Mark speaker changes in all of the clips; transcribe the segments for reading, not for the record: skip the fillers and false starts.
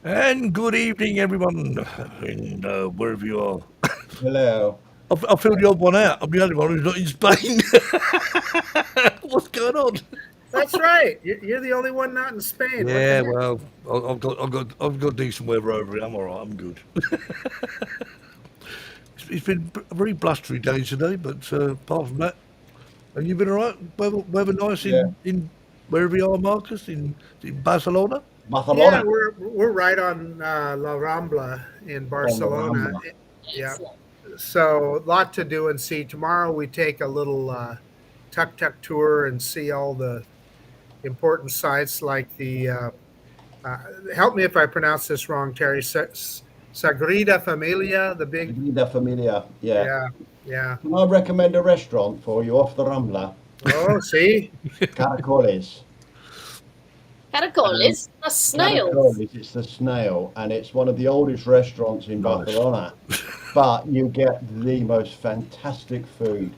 Speaker 1: And good evening, everyone, in wherever you are.
Speaker 2: Hello.
Speaker 1: I feel the odd one out. I'm the only one who's not in Spain. What's going on?
Speaker 3: That's right. You're the only one not in Spain. What the
Speaker 1: Yeah,
Speaker 3: heck?
Speaker 1: well, I've got decent weather over here. I'm all right. I'm good. It's been a very blustery day today, but apart from that, have you been all right? Weather nice
Speaker 2: Yeah.
Speaker 1: in wherever you are, Marcus, in Barcelona.
Speaker 3: Yeah,
Speaker 2: Barcelona.
Speaker 3: we're right on La Rambla in
Speaker 2: On the
Speaker 3: Barcelona.
Speaker 2: Rambla.
Speaker 3: Yeah.
Speaker 4: Excellent.
Speaker 3: So a lot to do and see. Tomorrow we take a little tuk-tuk tour and see all the important sites like the. Uh, help me if I pronounce this wrong, Terry. Sagrada Familia, the big.
Speaker 2: Vida Familia. Yeah.
Speaker 3: Yeah, yeah.
Speaker 2: Can I recommend a restaurant for you off the Rambla?
Speaker 3: Oh, see.
Speaker 2: Caracoles.
Speaker 4: Caracoles, that's snails.
Speaker 2: Caracoles. It's the snail, and it's one of the oldest restaurants in
Speaker 1: Nice.
Speaker 2: Barcelona. But you get the most fantastic food.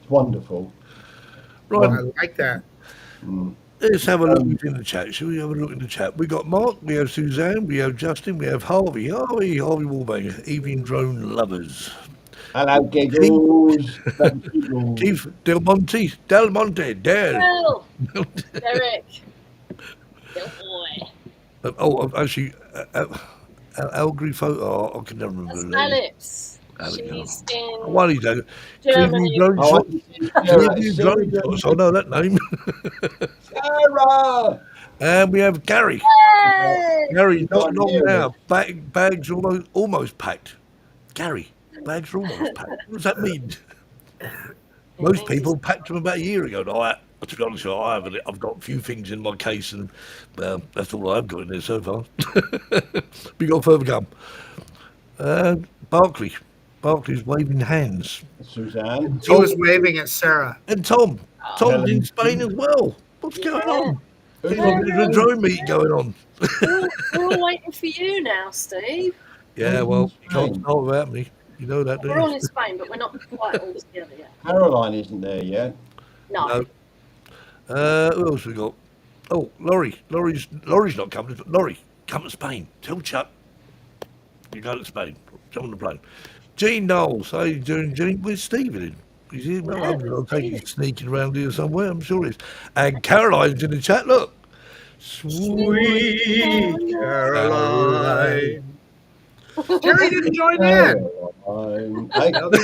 Speaker 2: It's wonderful.
Speaker 1: Right,
Speaker 3: I like that.
Speaker 1: let's have a look in the chat. Shall we have a look in the chat? We got Mark, we have Suzanne, we have Justin, we have Harvey. Harvey Warbanger, evening drone lovers.
Speaker 2: Hello, giggles. Giggles.
Speaker 1: Keith Del Monte,
Speaker 4: Well, Derek. Good boy.
Speaker 1: Actually, Al Grifo. Oh, I can never remember.
Speaker 4: That's
Speaker 1: the name.
Speaker 4: Alex.
Speaker 1: Alex,
Speaker 4: She's in
Speaker 1: What is that?
Speaker 4: Germany.
Speaker 1: Drone
Speaker 2: Oh,
Speaker 1: shots.
Speaker 2: Sarah,
Speaker 1: Drone shots. I know that name.
Speaker 2: Sarah.
Speaker 1: And we have Gary.
Speaker 4: Hey!
Speaker 1: Gary, not
Speaker 2: Can't
Speaker 1: long
Speaker 2: hear
Speaker 1: now. Bags almost packed. Gary, bags are almost packed. What does that mean? Most people packed them about a year ago. No, to be honest, with you, I haven't. I've got a few things in my case, and that's all I've got in there so far. We got further come. Barclay's waving hands,
Speaker 2: Suzanne.
Speaker 3: He was waving at Sarah.
Speaker 1: and Tom's in
Speaker 2: Helen.
Speaker 1: Spain as well. What's going on?
Speaker 2: Who's
Speaker 4: Yeah.
Speaker 1: There's a drone meet going on.
Speaker 4: We're all waiting for you now, Steve.
Speaker 1: Yeah, well, you can't
Speaker 2: Spain.
Speaker 1: start without me. You know that, do
Speaker 4: We're all
Speaker 1: you?
Speaker 4: in Spain, but we're not quite all together yet.
Speaker 2: Caroline isn't there yet.
Speaker 4: No.
Speaker 1: No. Who else we got? Oh, Laurie. Laurie's not coming. Laurie, come to Spain. Tell Chuck you go to Spain. Jump on the plane. Gene Knowles. How you doing, Gene? Where's Stephen in? He's here. Well,
Speaker 4: Yeah,
Speaker 1: I'll take
Speaker 4: Stephen.
Speaker 1: him sneaking around here somewhere. I'm sure he is. And Caroline's in the chat. Look.
Speaker 3: Sweet Caroline. Terry didn't join in.
Speaker 2: Caroline.
Speaker 3: Oh,
Speaker 2: Hey,
Speaker 3: there we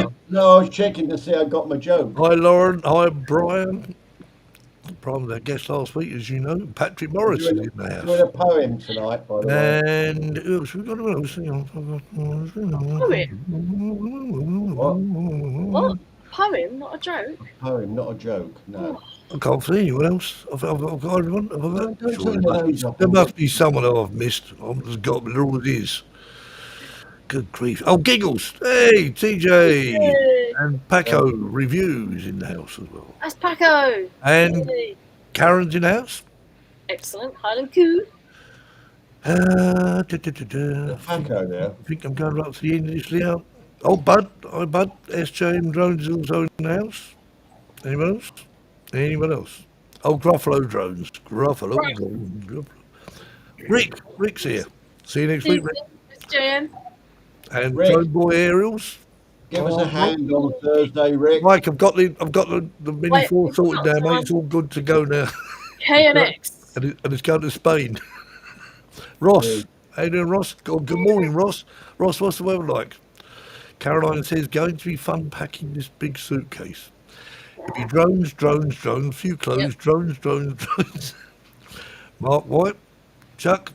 Speaker 3: go.
Speaker 2: no, I was checking to see I got my joke.
Speaker 1: Hi, Lauren. Hi, Brian. Brian was our guest last week, as you know. Patrick Morris is in the
Speaker 2: Doing
Speaker 1: house.
Speaker 2: a poem tonight, by the way.
Speaker 1: And who else? We got who else?
Speaker 4: What? Poem, not a joke.
Speaker 2: Poem, not a joke. No.
Speaker 1: I can't see anyone else. I've got everyone.
Speaker 2: Don't
Speaker 1: Sure,
Speaker 2: turn your nose up
Speaker 1: there
Speaker 2: on
Speaker 1: must be someone I've missed. I've just got, but there always is. Good grief. Oh, Giggles. Hey, TJ.
Speaker 4: Yay.
Speaker 1: And Paco Reviews in the house as well.
Speaker 4: That's Paco.
Speaker 1: And
Speaker 4: Yay.
Speaker 1: Karen's in the house.
Speaker 4: Excellent. Highland Coo.
Speaker 2: Paco there.
Speaker 1: I think I'm going right to the end of this now. Oh, Bud. Hi, Bud. SJM Drones is also in the house. Anyone else? Anyone else? Oh, Gruffalo Drones. Gruffalo. Rick's here. See you next week, Rick.
Speaker 4: It's Jan.
Speaker 1: And
Speaker 2: Rick.
Speaker 1: Drone Boy Aerials.
Speaker 2: Give us a hand on Thursday, Rick.
Speaker 1: Mike, I've got the mini
Speaker 4: Wait,
Speaker 1: four
Speaker 4: we've
Speaker 1: sorted
Speaker 4: got
Speaker 1: now, mate.
Speaker 4: time.
Speaker 1: It's all good to go now.
Speaker 4: KNX.
Speaker 1: And it's going to Spain. Ross.
Speaker 2: Yeah.
Speaker 1: How you doing, Ross? Good morning, Ross. Ross, what's the weather like? Caroline says, going to be fun packing this big suitcase. It'll be drones, few clothes,
Speaker 4: Yep.
Speaker 1: drones. Mark White, Chuck.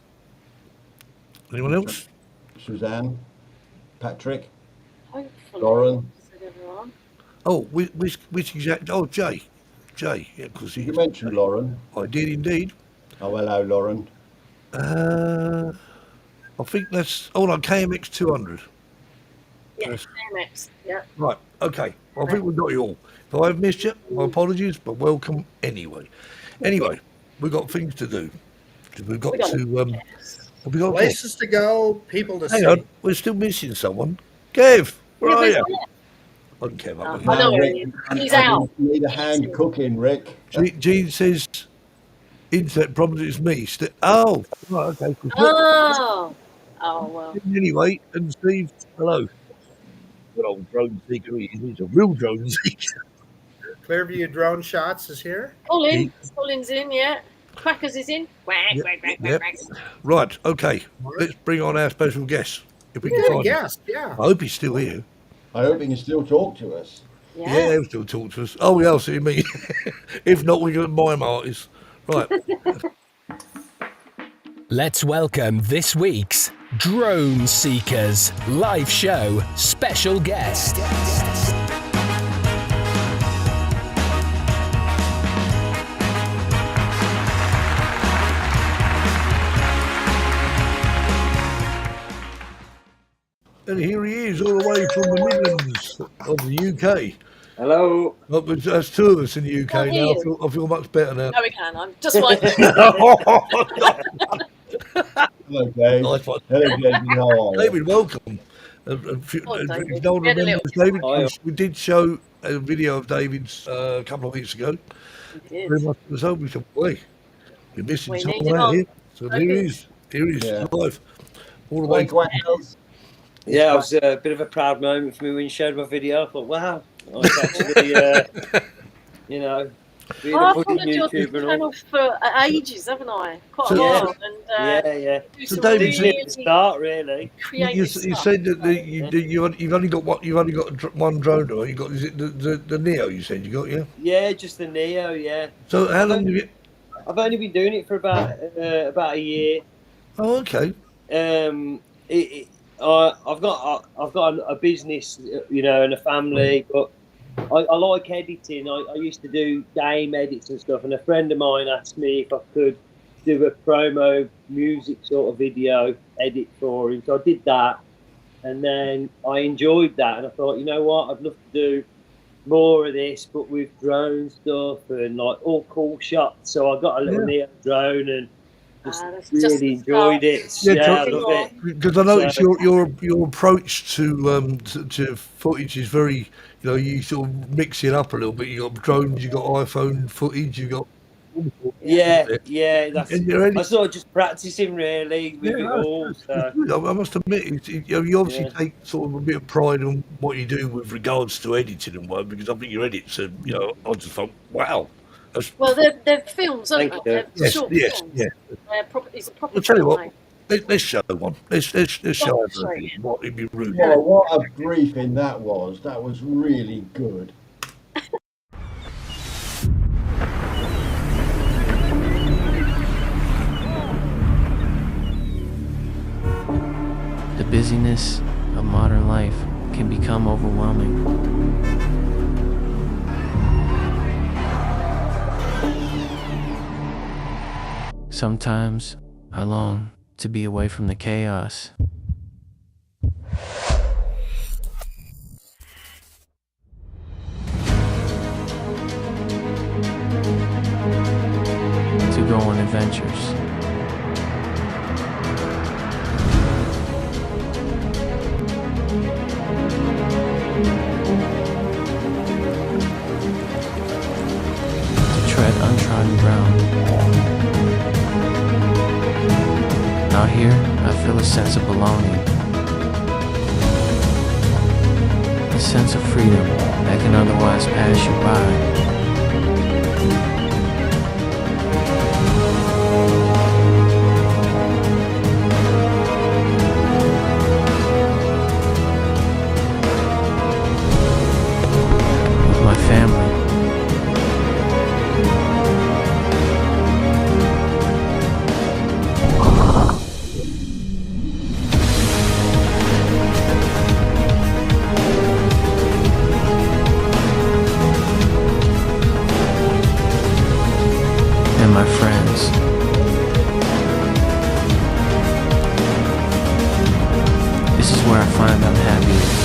Speaker 1: Anyone else?
Speaker 2: Suzanne. Patrick.
Speaker 4: Hopefully.
Speaker 2: Lauren.
Speaker 4: Said everyone.
Speaker 1: Oh, which exact? Oh, Jay. Yeah, because
Speaker 2: You mentioned Lauren.
Speaker 1: I did indeed.
Speaker 2: Oh, hello, Lauren.
Speaker 1: I think that's. Oh no, KMX 200.
Speaker 4: Yeah,
Speaker 1: Yes.
Speaker 4: KNX. Yeah.
Speaker 1: Right. Okay. I think we've got you all. If I've missed you, my apologies, but welcome anyway. Anyway, we've got things to do. We've got
Speaker 4: We got
Speaker 1: to.
Speaker 4: Yes.
Speaker 1: Have we got?
Speaker 3: Places to go, people to
Speaker 1: Hang
Speaker 3: see.
Speaker 1: on, we're still missing someone. Kev, where are
Speaker 4: Yeah,
Speaker 1: you?
Speaker 4: but-
Speaker 1: I don't care
Speaker 4: Oh,
Speaker 1: about
Speaker 4: I know
Speaker 1: that.
Speaker 4: where he is. He's out.
Speaker 2: Need a hand cooking, Rick.
Speaker 1: Gene says, internet problems. It's me. Oh, right, okay.
Speaker 4: Oh. Oh, well.
Speaker 1: Anyway, and Steve, hello. Good old drone seeker. He's a real drone seeker.
Speaker 3: Clearview Drone Shots is here.
Speaker 4: Colin's in, yeah. Crackers is in. Quack,
Speaker 1: Yep,
Speaker 4: quack, quack,
Speaker 1: yep.
Speaker 4: quack, quack.
Speaker 1: Right, okay. Let's bring on our special guest. If we can
Speaker 3: Good
Speaker 1: find him.
Speaker 3: guest, yeah.
Speaker 1: I hope he's still here.
Speaker 2: I hope he can still talk to us.
Speaker 1: Yeah, he'll still talk to us. Oh, yeah, see me. If not, we got mime artists. Right.
Speaker 5: Let's welcome this week's Drone Seekers live show special guest.
Speaker 1: And here he is, all the way from the Midlands of the UK.
Speaker 6: Hello.
Speaker 1: Well, there's two of us in the UK
Speaker 4: Oh,
Speaker 1: now.
Speaker 4: he
Speaker 1: I feel much better now.
Speaker 4: No, we can. I'm just like.
Speaker 2: Hello, Dave.
Speaker 1: Nice one.
Speaker 2: Hello, David. How are you?
Speaker 1: David, welcome.
Speaker 4: David.
Speaker 1: If no one
Speaker 4: We had a
Speaker 1: remembers
Speaker 4: little-
Speaker 1: David,
Speaker 6: Hi.
Speaker 1: we did show a video of David's a couple of weeks ago. Very much so. We said, boy, you're missing
Speaker 4: We need
Speaker 1: someone
Speaker 4: him
Speaker 1: out
Speaker 4: on.
Speaker 1: here. So here he
Speaker 4: Okay.
Speaker 1: is. Here he is,
Speaker 2: Yeah.
Speaker 1: live. All the way.
Speaker 6: Yeah, it was a bit of a proud moment for me when you showed my video. I thought, wow, I was actually, you know, being
Speaker 4: Oh,
Speaker 6: a
Speaker 4: I've
Speaker 6: budding
Speaker 4: followed your
Speaker 6: YouTuber and all.
Speaker 4: channel for ages, haven't I? Quite a
Speaker 1: So-
Speaker 4: while. And
Speaker 6: Yeah.
Speaker 4: do
Speaker 1: So
Speaker 4: some
Speaker 1: David,
Speaker 6: Literally
Speaker 4: really
Speaker 6: at the start, really.
Speaker 1: You,
Speaker 4: creative
Speaker 1: you
Speaker 4: stuff.
Speaker 1: said that you've only got one drone. Or you got is it the Neo? You said you got, yeah.
Speaker 6: Yeah, just the Neo. Yeah,
Speaker 1: So how long have you?
Speaker 6: I've only been doing it for about a year.
Speaker 1: Oh, okay.
Speaker 6: I've got a business, you know, and a family, but I like editing. I used to do game edits and stuff, and a friend of mine asked me if I could do a promo music sort of video edit for him. So I did that, and then I enjoyed that, and I thought, you know what, I'd love to do more of this, but with drone stuff and like all cool shots. So I got a little Neo drone and just
Speaker 4: that's
Speaker 6: really
Speaker 4: just the
Speaker 6: enjoyed it.
Speaker 1: Yeah,
Speaker 6: Yeah, I
Speaker 1: so-
Speaker 6: love it.
Speaker 1: Because I noticed
Speaker 6: So-
Speaker 1: your approach to footage is very, you know, you sort of mix it up a little bit. You got drones, you got iPhone footage, you got.
Speaker 6: Yeah. That's.
Speaker 1: And you're
Speaker 6: I sort of just practicing really with it all. So.
Speaker 1: I must admit, you obviously
Speaker 6: Yeah.
Speaker 1: take sort of a bit of pride on what you do with regards to editing and work, because I think your edits are, you know, I just thought, wow. That's,
Speaker 4: Well, they're films, aren't
Speaker 6: Thank
Speaker 4: they?
Speaker 6: you.
Speaker 4: They're
Speaker 1: yes,
Speaker 4: short
Speaker 1: yes,
Speaker 4: films.
Speaker 1: yeah.
Speaker 4: It's a proper
Speaker 1: I'll tell you
Speaker 4: film,
Speaker 1: what.
Speaker 4: mate.
Speaker 1: Let's show one. Let's show
Speaker 4: Oh,
Speaker 1: everything. What it'd be rude.
Speaker 2: Well, what a briefing that was. That was really good.
Speaker 7: The busyness of modern life can become overwhelming. Sometimes I long to be away from the chaos. To go on adventures. To tread untrodden ground. Out here, I feel a sense of belonging. A sense of freedom that can otherwise pass you by. With my family. And my friends. This is where I find I'm happiest.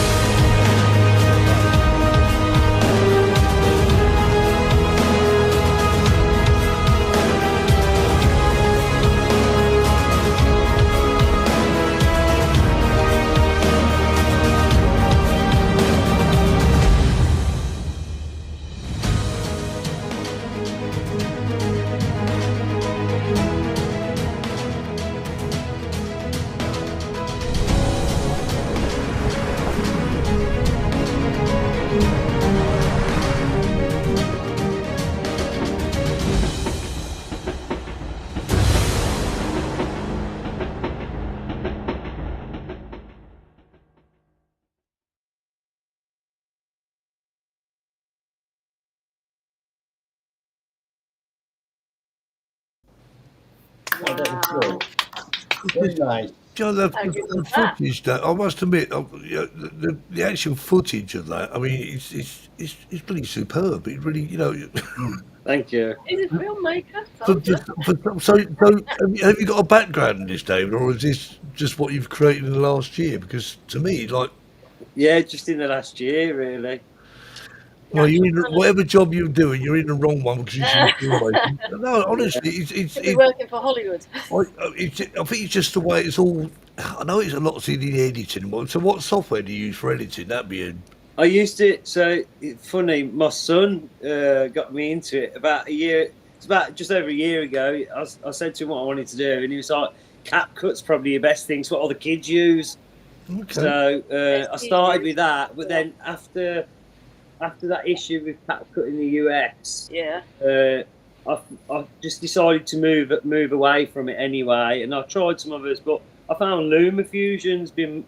Speaker 2: Oh, that was good. Very nice.
Speaker 1: You know,
Speaker 4: How good
Speaker 1: the
Speaker 4: was that?
Speaker 1: footage that I must admit, you know, the actual footage of that. I mean, it's pretty superb. It really, you know.
Speaker 6: Thank you.
Speaker 4: He's a filmmaker.
Speaker 1: So,
Speaker 4: Told you.
Speaker 1: so have you got a background in this, David, or is this just what you've created in the last year? Because to me, like,
Speaker 6: Yeah, just in the last year, really.
Speaker 1: well, you're in,
Speaker 4: Natural talent.
Speaker 1: whatever job you're doing, you're in the wrong one because you're filmmaking. No, honestly,
Speaker 4: Should be working for Hollywood.
Speaker 1: I think it's just the way it's all. I know it's a lot in the editing. So, what software do you use for editing? That'd be a.
Speaker 6: I used it. So it's funny. My son got me into it about a year. It's about just over a year ago. I said to him what I wanted to do, and he was like, "CapCut's probably the best thing. It's what all the kids use."
Speaker 1: Okay.
Speaker 6: So I started with that, but then after that issue with CapCut in the US,
Speaker 4: Yeah.
Speaker 6: I just decided to move away from it anyway, and I tried some others, but I found LumaFusion's been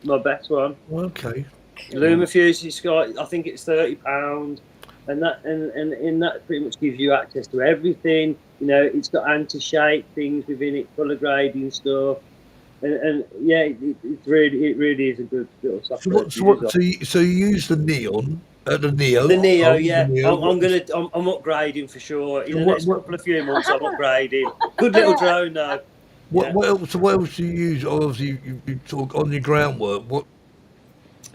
Speaker 6: my best one.
Speaker 1: Okay.
Speaker 6: LumaFusion's got, I think it's £30, and that pretty much gives you access to everything. You know, it's got anti-shake things within it, color grading stuff, and yeah, it really is a good little software.
Speaker 1: So you use the Neon, the Neo.
Speaker 6: The Neo,
Speaker 1: Oh,
Speaker 6: yeah.
Speaker 1: the Neo.
Speaker 6: I'm upgrading for sure. In the
Speaker 1: What-
Speaker 6: next
Speaker 1: what-
Speaker 6: couple of few months, I'm upgrading. Good little drone, though.
Speaker 1: What else? So what else do you use? Obviously, you talk on your groundwork. What?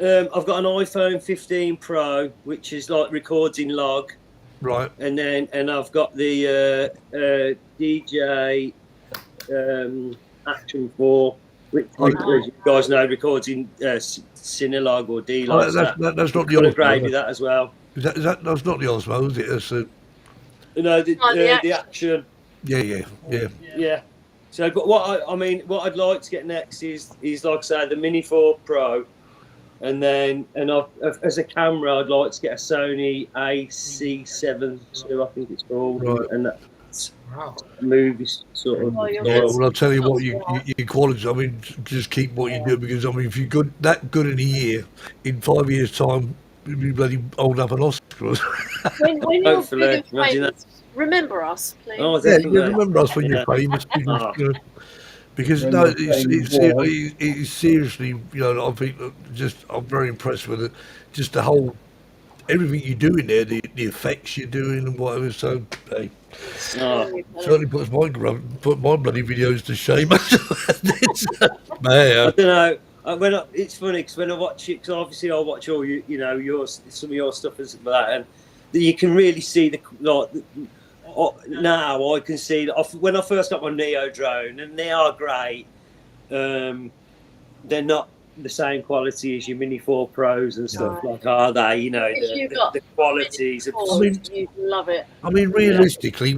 Speaker 6: I've got an iPhone 15 Pro, which is like records in log,
Speaker 1: Right.
Speaker 6: and I've got the DJ Action 4, which as you guys know, records in Cinelog or D-Log.
Speaker 1: That's not the
Speaker 6: Got
Speaker 1: Osmo.
Speaker 6: upgraded that as well.
Speaker 1: That's not the Osmo, is it? That's
Speaker 6: No,
Speaker 4: Oh,
Speaker 6: the Action.
Speaker 1: yeah.
Speaker 6: Yeah. So, but what I'd like to get next is like I say, the Mini 4 Pro, and as a camera, I'd like to get a Sony AC7 II, I think it's called,
Speaker 1: Right.
Speaker 6: and that's
Speaker 3: Wow.
Speaker 6: movie sort of.
Speaker 4: Oh, you're
Speaker 1: Yeah,
Speaker 4: good.
Speaker 1: well, I'll tell you what,
Speaker 4: Yeah.
Speaker 1: your quality. I mean, just keep what you do because I mean, if you're that good in a year, in 5 years' time, you'll be bloody old up an Oscar.
Speaker 4: When you're
Speaker 6: Hopefully,
Speaker 4: big and
Speaker 6: imagine
Speaker 4: famous, remember us, please.
Speaker 6: Oh,
Speaker 1: Yeah,
Speaker 6: definitely.
Speaker 1: you remember us when you're famous.
Speaker 6: Ah.
Speaker 1: You know, because
Speaker 2: When
Speaker 1: no,
Speaker 2: you're famous,
Speaker 1: it's seriously, you know, I think I'm very impressed with it. Just the whole, everything you do in there, the effects you're doing and whatever. So, hey,
Speaker 6: Oh,
Speaker 1: certainly put my bloody videos to shame.
Speaker 6: I
Speaker 1: Man,
Speaker 6: don't know. It's funny because when I watch it, because obviously I watch all some of your stuff and stuff like that, and you can really see now I can see that when I first got my Neo drone, and they are great. They're not the same quality as your Mini 4 Pros and stuff,
Speaker 4: No.
Speaker 6: like, are they? You know,
Speaker 4: If you've got
Speaker 6: the qualities of.
Speaker 4: Cool, you love it.
Speaker 1: I mean, realistically,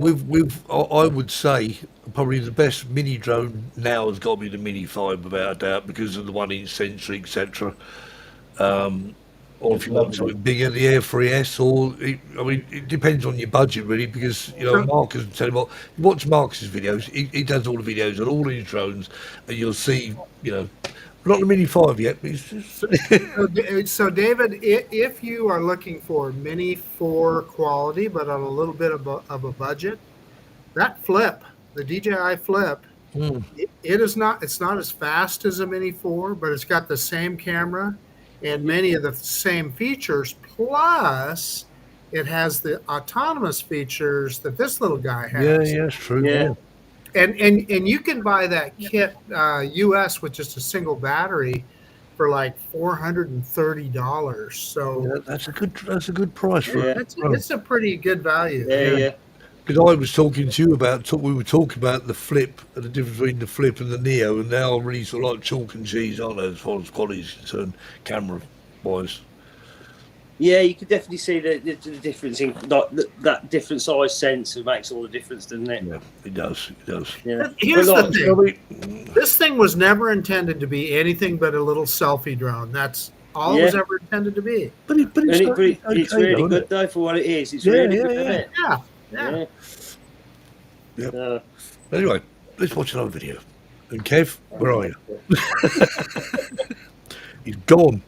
Speaker 1: I would say probably the best mini drone now has got to be the Mini 5 without a doubt because of the 1-inch sensor, etc. Or if you want something bigger, the Air 3S, it depends on your budget really, because you know Marcus will tell you what. Watch Marcus's videos; he does all the videos on all his drones, and you'll see, you know, not the Mini 5 yet. But it's just,
Speaker 3: So, David, if you are looking for Mini 4 quality, but on a little bit of a budget, that Flip, the DJI Flip, it's not as fast as a Mini 4, but it's got the same camera and many of the same features. Plus, it has the autonomous features that this little guy has.
Speaker 1: yeah, it's true.
Speaker 6: Yeah.
Speaker 3: And you can buy that kit US with just a single battery for like $430. So
Speaker 1: Yeah, that's a good price for
Speaker 6: Yeah.
Speaker 1: it.
Speaker 3: it's a pretty good value.
Speaker 6: Yeah.
Speaker 1: Because I was talking to you we were talking about the Flip and the difference between the Flip and the Neo, and now I'm really sort of like chalk and cheese, aren't they, as far as quality is concerned, camera wise.
Speaker 6: Yeah, you could definitely see the difference in that different size sensor makes all the difference, doesn't it?
Speaker 1: Yeah, it does.
Speaker 6: Yeah.
Speaker 3: Here's
Speaker 6: But
Speaker 3: the
Speaker 6: like,
Speaker 3: thing. This thing was never intended to be anything but a little selfie drone. That's all it was ever intended to be.
Speaker 1: But it's
Speaker 6: It's
Speaker 1: okay,
Speaker 6: really
Speaker 1: though,
Speaker 6: good
Speaker 1: isn't
Speaker 6: though for what it is. It's
Speaker 1: Yeah,
Speaker 6: really
Speaker 1: yeah,
Speaker 6: good,
Speaker 1: yeah.
Speaker 6: isn't it?
Speaker 3: Yeah.
Speaker 1: Yep.
Speaker 6: Yeah.
Speaker 1: it? Anyway, let's watch another video. And Kev, where are you? He's gone.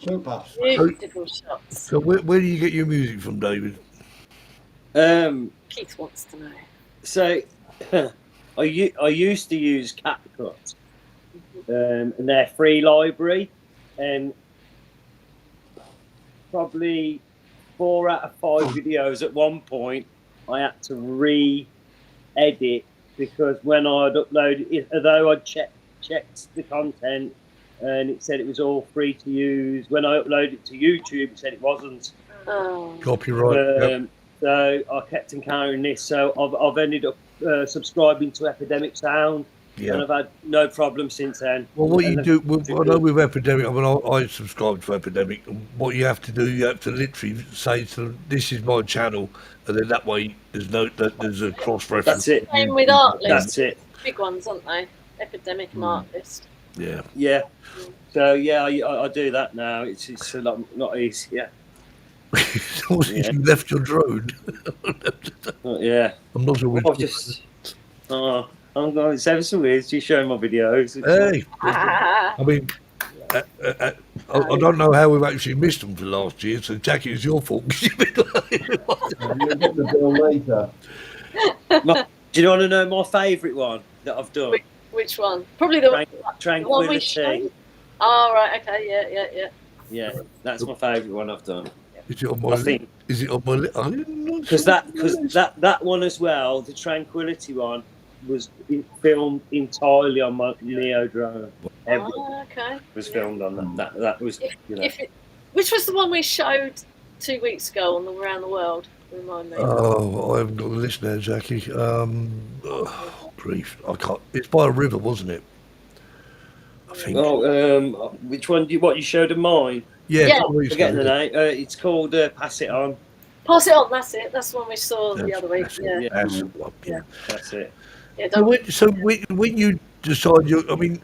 Speaker 2: Super.
Speaker 4: Beautiful shots.
Speaker 1: So where do you get your music from, David?
Speaker 4: Keith wants to know.
Speaker 6: So I used to use CapCut, and their free library, and probably 4 out of 5 videos at one point I had to re-edit because when I'd uploaded it, although I'd checked the content and it said it was all free to use, when I uploaded it to YouTube it said it wasn't.
Speaker 4: Oh.
Speaker 1: Copyright. Yep.
Speaker 6: So I kept encountering this. So I've ended up subscribing to Epidemic Sound,
Speaker 1: Yeah.
Speaker 6: and I've had no problem since then.
Speaker 1: Well, what you
Speaker 6: And
Speaker 1: do, I know with Epidemic, I mean, I subscribe to Epidemic, and what you have to do, you have to literally say to them, this is my channel, and then that way there's a cross-reference.
Speaker 6: That's it.
Speaker 4: Same with Artlist.
Speaker 6: That's it.
Speaker 4: Big ones, aren't they? Epidemic and Artlist.
Speaker 1: Yeah.
Speaker 6: Yeah. So yeah, I do that now. It's a lot easier.
Speaker 1: You left your drone.
Speaker 6: Yeah.
Speaker 1: I'm not sure which
Speaker 6: I've just. I'm going. It's ever so weird. You showing my videos.
Speaker 1: Hey, I mean, I don't know how we've actually missed them for last year, so Jackie, it's your fault.
Speaker 2: You'll get the bill later.
Speaker 6: Do you want to know my favourite one that I've done?
Speaker 4: Which one? Probably the one we
Speaker 6: Tranquility.
Speaker 4: showed. Oh, right. Okay. Yeah.
Speaker 6: Yeah, that's my favourite one I've done.
Speaker 1: Is it on my?
Speaker 6: I think
Speaker 1: Is it on my? I'm not
Speaker 6: because
Speaker 1: sure.
Speaker 6: that one as well, the Tranquility one, was filmed entirely on my Neo drone. Everything
Speaker 4: Oh, okay.
Speaker 6: was filmed on that. That was, you know.
Speaker 4: Which was the one we showed 2 weeks ago on the Around the World? Remind me.
Speaker 1: Oh, I haven't got the list now, Jackie. Grief, I can't. It's by a river, wasn't it? I think.
Speaker 6: Oh, which one? What you showed of mine?
Speaker 1: Yeah.
Speaker 4: Yeah.
Speaker 6: Forgetting the name. It's called Pass It On.
Speaker 4: Pass it on. That's it. That's the one we saw the other week. Yeah.
Speaker 1: That's the one, yeah.
Speaker 6: That's it.
Speaker 4: Yeah.
Speaker 1: So when you decide, I mean,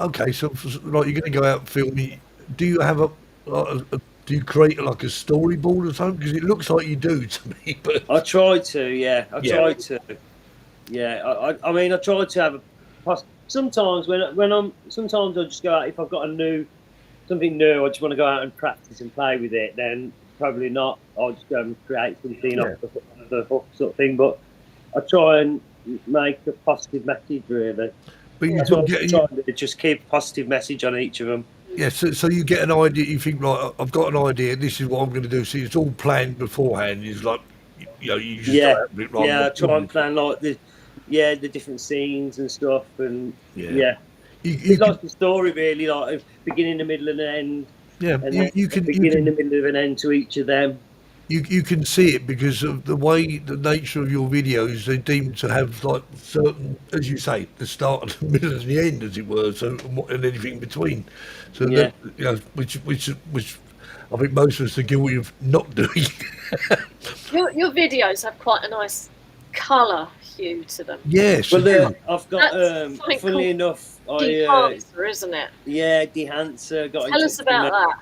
Speaker 1: okay, so like you're going to go out and film it. Do you have do you create like a storyboard or something? Because it looks like you do to me. But
Speaker 6: I tried to, yeah. I
Speaker 1: Yeah.
Speaker 6: tried to. Yeah, I mean, I tried to have sometimes sometimes I just go out if I've got something new. I just want to go out and practice and play with it. Then probably not. I'll just go and create something off the hook sort of thing. But I try and make a positive message really.
Speaker 1: But you
Speaker 6: That's
Speaker 1: do
Speaker 6: what
Speaker 1: get
Speaker 6: I'm trying to just keep a positive message on each of them.
Speaker 1: yeah. So you get an idea. You think like I've got an idea. This is what I'm going to do. See, it's all planned beforehand. It's like you just
Speaker 6: Yeah.
Speaker 1: go out with it rather
Speaker 6: Yeah, I
Speaker 1: than
Speaker 6: try
Speaker 1: filming.
Speaker 6: and plan like the different scenes and stuff, and
Speaker 1: Yeah. You
Speaker 6: it's
Speaker 1: can,
Speaker 6: like the story really, like a beginning, the middle, and the end.
Speaker 1: yeah.
Speaker 6: And
Speaker 1: You,
Speaker 6: then
Speaker 1: you
Speaker 6: a
Speaker 1: can
Speaker 6: beginning, the middle, and end to each of them.
Speaker 1: you can see it because of the way the nature of your videos. They deem to have like certain, as you say, the start, the middle, and the end, as it were. So and anything in between. So
Speaker 6: Yeah.
Speaker 1: that, which I think most of us are guilty of not doing.
Speaker 4: Your videos have quite a nice colour hue to them.
Speaker 1: Yes.
Speaker 6: Well,
Speaker 1: they do.
Speaker 6: I've got,
Speaker 4: That's something
Speaker 6: funnily
Speaker 4: called
Speaker 6: enough,
Speaker 4: Dehancer, isn't it?
Speaker 6: Dehancer got in
Speaker 4: Tell us
Speaker 6: touch with
Speaker 4: about
Speaker 6: me.
Speaker 4: that.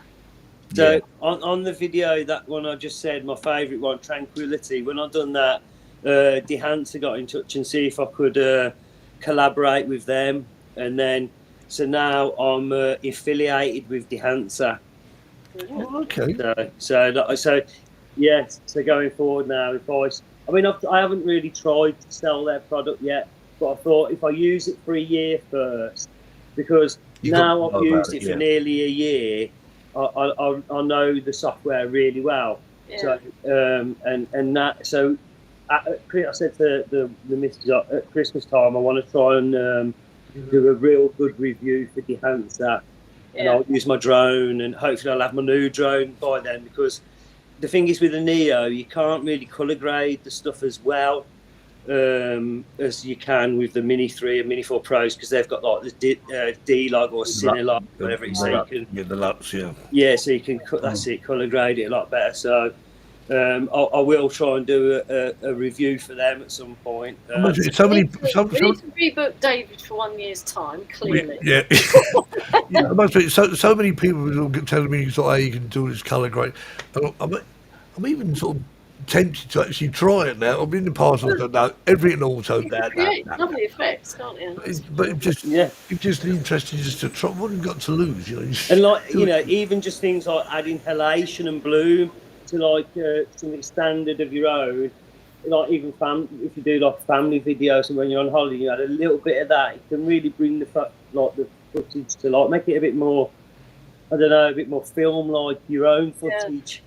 Speaker 6: So
Speaker 1: Yeah.
Speaker 6: on the video, that one I just said, my favourite one, Tranquility, when I'd done that, Dehancer got in touch and see if I could collaborate with them. And then, so now I'm affiliated with Dehancer.
Speaker 1: Oh, okay.
Speaker 6: So yes, so going forward now, I mean, I haven't really tried to sell their product yet, but I thought if I use it for a year first, because
Speaker 1: You
Speaker 6: now
Speaker 1: got to
Speaker 6: I've
Speaker 1: know
Speaker 6: used
Speaker 1: about
Speaker 6: it
Speaker 1: it,
Speaker 6: for
Speaker 1: yeah.
Speaker 6: nearly a year, I know the software really well.
Speaker 4: Yeah.
Speaker 6: So and that I said to the missus at Christmas time, I want to try and do a real good review for Dehancer. And
Speaker 4: Yeah.
Speaker 6: I'll use my drone, and hopefully I'll have my new drone by then, because the thing is with the Neo, you can't really colour grade the stuff as well as you can with the Mini 3 and Mini 4 Pros, because they've got like the D-Log or Cinelog, whatever it's so you can,
Speaker 1: Yeah, the Lux, yeah.
Speaker 6: yeah, so you can colour grade it a lot better. So I will try and do a review for them at some point.
Speaker 1: So many,
Speaker 4: We need to rebook David for 1 year's time, clearly.
Speaker 1: yeah. Yeah, it must be so many people will get telling me sort of, you can do this colour grade. And I'm even sort of tempted to actually try it now. I mean, in the past I've done no, everything auto
Speaker 4: You can
Speaker 1: that.
Speaker 4: create lovely effects, can't you?
Speaker 1: But it just
Speaker 6: Yeah.
Speaker 1: it's just interesting just to try. What have you got to lose? You know, just
Speaker 6: And like
Speaker 1: do
Speaker 6: you know,
Speaker 1: it.
Speaker 6: even just things like adding halation and bloom to like something standard of your own. Like even if you do like family videos and when you're on holiday, you add a little bit of that. It can really bring the footage to like make it a bit more. I don't know, a bit more film like your own footage.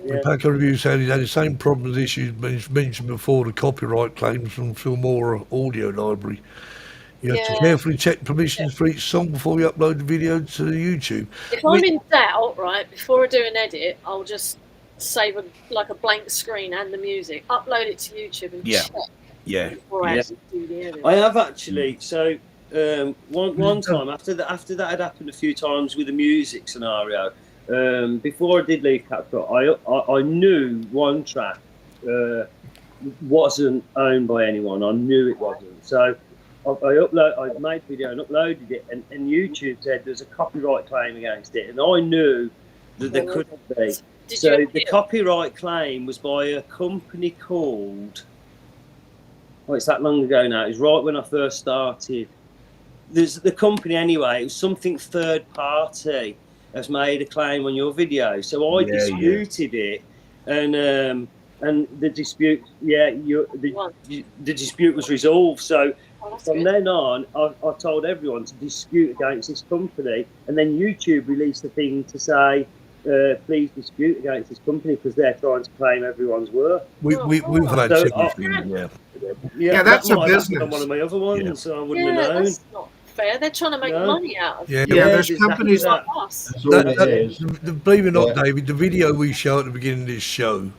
Speaker 1: The Packer review said he had the same problems issues mentioned before, the copyright claims from Filmora audio library. You have to
Speaker 4: Yeah.
Speaker 1: carefully check permissions for each song before you upload the video to YouTube.
Speaker 4: If I'm in doubt, right, before I do an edit, I'll just save a blank screen and the music, upload it to YouTube, and
Speaker 1: Yeah.
Speaker 4: check
Speaker 1: Yeah.
Speaker 4: before I
Speaker 6: Yeah.
Speaker 4: actually do the edit.
Speaker 6: I have actually. So one time after that had happened a few times with the music scenario. Before I did leave CapCut, I knew one track wasn't owned by anyone. I knew it wasn't. So I made the video and uploaded it, and YouTube said there's a copyright claim against it, and I knew that there couldn't be.
Speaker 4: Did
Speaker 6: So
Speaker 4: you
Speaker 6: the copyright claim was by a company called. Oh, it's that long ago now. It was right when I first started. There's the company anyway. It was something third party has made a claim on your video. So I disputed it, and the dispute, the dispute was resolved. So from then on, I told everyone to dispute against this company, and then YouTube released a thing to say, please dispute against this company because they're trying to claim everyone's work.
Speaker 1: We've had
Speaker 6: So,
Speaker 1: similar things,
Speaker 3: Yeah, that's
Speaker 6: that
Speaker 3: a
Speaker 6: might have happened
Speaker 3: business.
Speaker 6: on one of my other ones, so I wouldn't
Speaker 4: Yeah,
Speaker 6: have known.
Speaker 4: that's not fair. They're trying to make
Speaker 6: No.
Speaker 4: money out of
Speaker 1: Yeah.
Speaker 3: Yeah, there's
Speaker 6: exactly
Speaker 3: companies
Speaker 6: that.
Speaker 4: us.
Speaker 2: That's all it is.
Speaker 1: Believe it or not,
Speaker 2: Yeah.
Speaker 1: David, the video we show at the beginning of this show,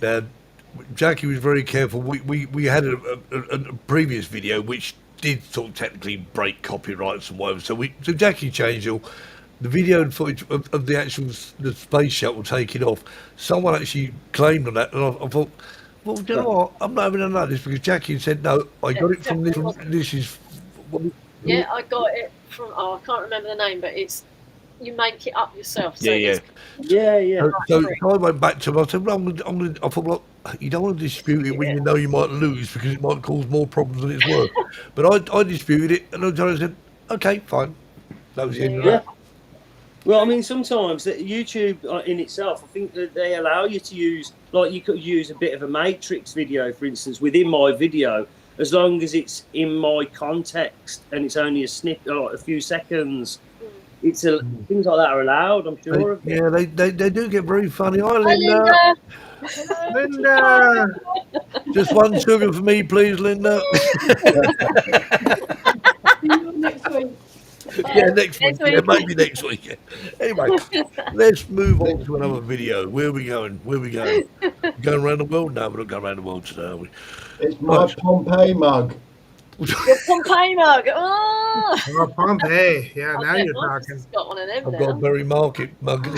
Speaker 1: now Jackie was very careful. We had a previous video which did sort of technically break copyrights and whatever. So Jackie changed all the video and footage of the actual the space shuttle taking off. Someone actually claimed on that, and I thought, well, do you know what? I'm not having none of this because Jackie said no. I got it from this. This is.
Speaker 4: Yeah, I got it from. I can't remember the name, but it's you make it up yourself. So
Speaker 1: Yeah.
Speaker 4: it's
Speaker 1: So I went back to him. I said, well, I thought, well, you don't want to dispute it when you know you might lose because it might cause more problems than it's worth. But I disputed it, and I said, okay, fine. That was the end of that.
Speaker 6: Well, I mean, sometimes YouTube in itself, I think that they allow you to use, like you could use a bit of a Matrix video, for instance, within my video, as long as it's in my context and it's only a snippet, like a few seconds. It's things like that are allowed, I'm sure.
Speaker 1: Yeah, they do get very funny. Hi,
Speaker 4: Hi,
Speaker 1: Linda.
Speaker 3: Linda.
Speaker 1: Just one sugar for me, please, Linda.
Speaker 8: Next week.
Speaker 1: Yeah, next week.
Speaker 4: Next week.
Speaker 1: Yeah, maybe next week. Yeah. Anyway, let's move on to another video. Where are we going? Going around the world? No, we're not going around the world today, are we?
Speaker 2: It's my Pompeii mug.
Speaker 4: Your Pompeii mug. Oh,
Speaker 3: Oh, Pompeii. Yeah, now
Speaker 4: okay,
Speaker 3: you're
Speaker 4: Marcus
Speaker 3: talking.
Speaker 4: has got one of them
Speaker 1: I've
Speaker 4: now.
Speaker 1: got a Berry Market mug.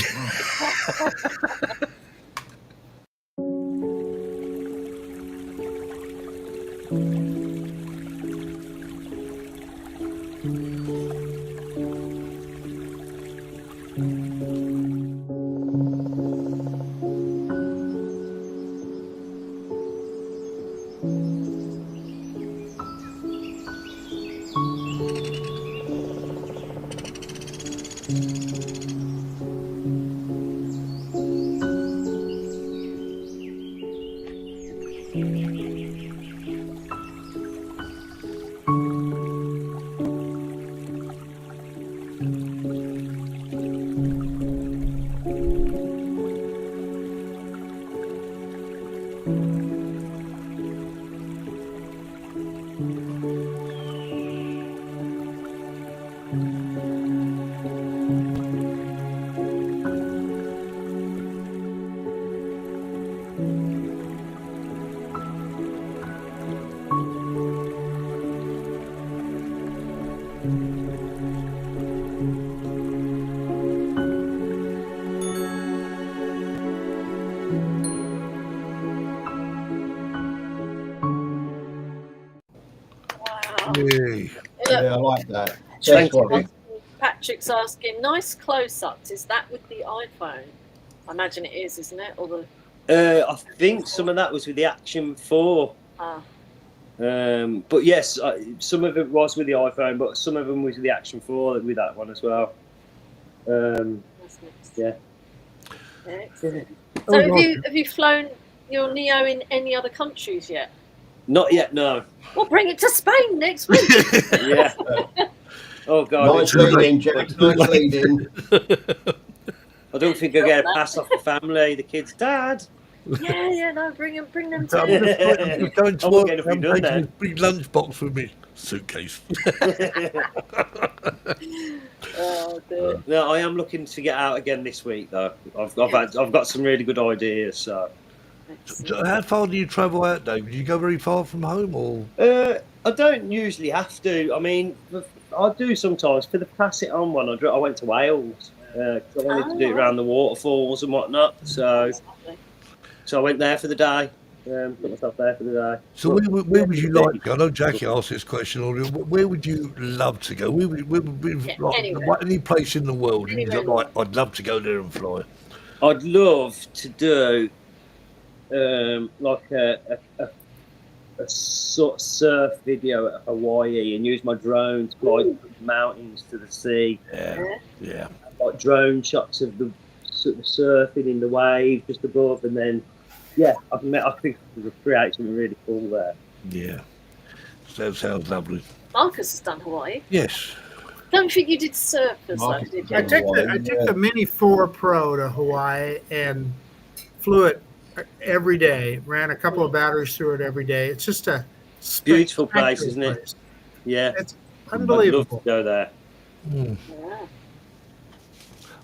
Speaker 4: Wow.
Speaker 1: Yay.
Speaker 2: Yeah, I like that.
Speaker 6: Thank
Speaker 2: Guess what?
Speaker 4: Patrick's asking, nice close-ups. Is that with the iPhone? I imagine it is, isn't it? Or the
Speaker 6: I think some of that was with the Action 4.
Speaker 4: Ah,
Speaker 6: But yes, some of it was with the iPhone, but some of them was with the Action 4 with that one as well.
Speaker 4: that's nice.
Speaker 6: Yeah.
Speaker 4: Excellent.
Speaker 3: Oh,
Speaker 4: So
Speaker 3: nice.
Speaker 4: have you flown your Neo in any other countries yet?
Speaker 6: Not yet, no.
Speaker 4: We'll bring it to Spain next week.
Speaker 6: Yeah. Oh God,
Speaker 2: Nice leading, Jack. Nice leading.
Speaker 6: I don't think I get a pass off the family, the kids' dad.
Speaker 4: yeah, no, bring them
Speaker 1: I'm
Speaker 4: to.
Speaker 1: just going to
Speaker 6: I won't
Speaker 1: work.
Speaker 6: get if we
Speaker 1: I'm
Speaker 6: done
Speaker 1: taking
Speaker 6: that.
Speaker 1: this big lunchbox with me. Suitcase.
Speaker 4: Oh dear.
Speaker 6: No, I am looking to get out again this week though. I've got some really good ideas. So
Speaker 4: Excellent.
Speaker 1: How far do you travel out, Dave? Do you go very far from home, or?
Speaker 6: I don't usually have to. I mean, I do sometimes. For the Pass It On one, I went to Wales because I wanted to do it around the waterfalls and whatnot. So
Speaker 4: That's lovely.
Speaker 6: I went there for the day. Put myself there for the day.
Speaker 1: So where would you like to go? I know Jackie asked this question already. Where would you love to go? Where would
Speaker 4: Yeah,
Speaker 1: like,
Speaker 4: anywhere.
Speaker 1: any place in the world? And
Speaker 4: Anywhere
Speaker 1: you're
Speaker 4: in the
Speaker 1: like, I'd love to go there and fly.
Speaker 6: I'd love to do like a sort of surf video at Hawaii and use my drone to fly from the mountains to the sea.
Speaker 1: Yeah.
Speaker 6: Like drone shots of the sort of surfing in the wave just above, and then I think we could create something really cool there.
Speaker 1: Yeah. That sounds lovely.
Speaker 4: Marcus has done Hawaii.
Speaker 1: Yes.
Speaker 4: Don't think you did surf as
Speaker 2: Marcus
Speaker 4: though, did
Speaker 3: I
Speaker 4: you?
Speaker 3: took the Mini 4 Pro to Hawaii and flew it every day. Ran a couple of batteries through it every day. It's just a
Speaker 6: Beautiful place,
Speaker 3: spectacular
Speaker 6: isn't it?
Speaker 3: place.
Speaker 6: Yeah,
Speaker 3: It's
Speaker 6: I'd love
Speaker 3: unbelievable.
Speaker 6: to go there.
Speaker 1: Mm.
Speaker 4: Yeah.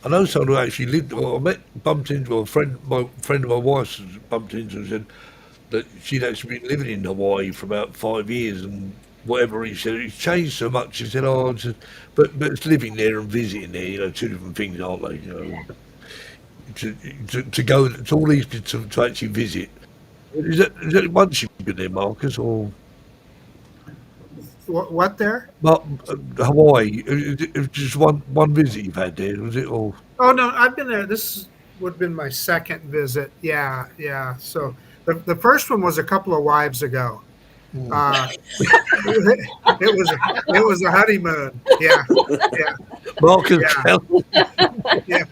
Speaker 1: I know someone who actually lived. Well, bumped into a friend. My friend of my wife's bumped into and said that she'd actually been living in Hawaii for about 5 years, and whatever he said, it's changed so much. He said, "Oh, but it's living there and visiting there. You know, two different things, aren't they? You know, to go to all these to actually visit. Is that once you've been there, Marcus, or
Speaker 3: What there?
Speaker 1: Hawaii? It was just one visit you've had there, was it? Or
Speaker 3: Oh no, I've been there. This would have been my second visit. Yeah. So the first one was a couple of wives ago. It was a honeymoon. Yeah.
Speaker 1: Marcus,
Speaker 3: Yeah.